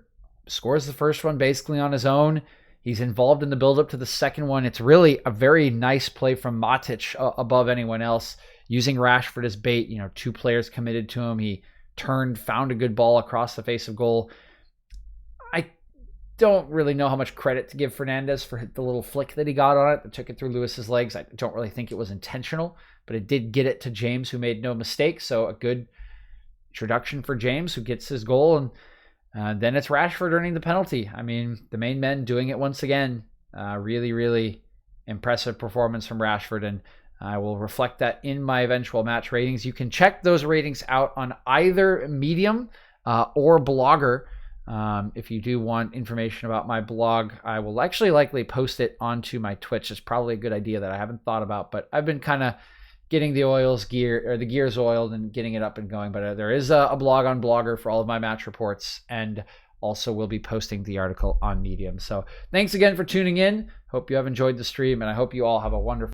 scores the first one basically on his own. He's involved in the build-up to the second one. It's really a very nice play from Matic above anyone else, using Rashford as bait. 2 players committed to him. He turned, found a good ball across the face of goal. I don't really know how much credit to give Fernandes for the little flick that he got on it that took it through Lewis's legs. I don't really think it was intentional, but it did get it to James, who made no mistake. So a good introduction for James, who gets his goal. And then it's Rashford earning the penalty. I mean, the main men doing it once again. Really, really impressive performance from Rashford. And I will reflect that in my eventual match ratings. You can check those ratings out on either Medium or Blogger. If you do want information about my blog, I will actually likely post it onto my Twitch. It's probably a good idea that I haven't thought about, but I've been kind of getting the gears oiled and getting it up and going. But there is a blog on Blogger for all of my match reports, and also will be posting the article on Medium. So thanks again for tuning in. Hope you have enjoyed the stream, and I hope you all have a wonderful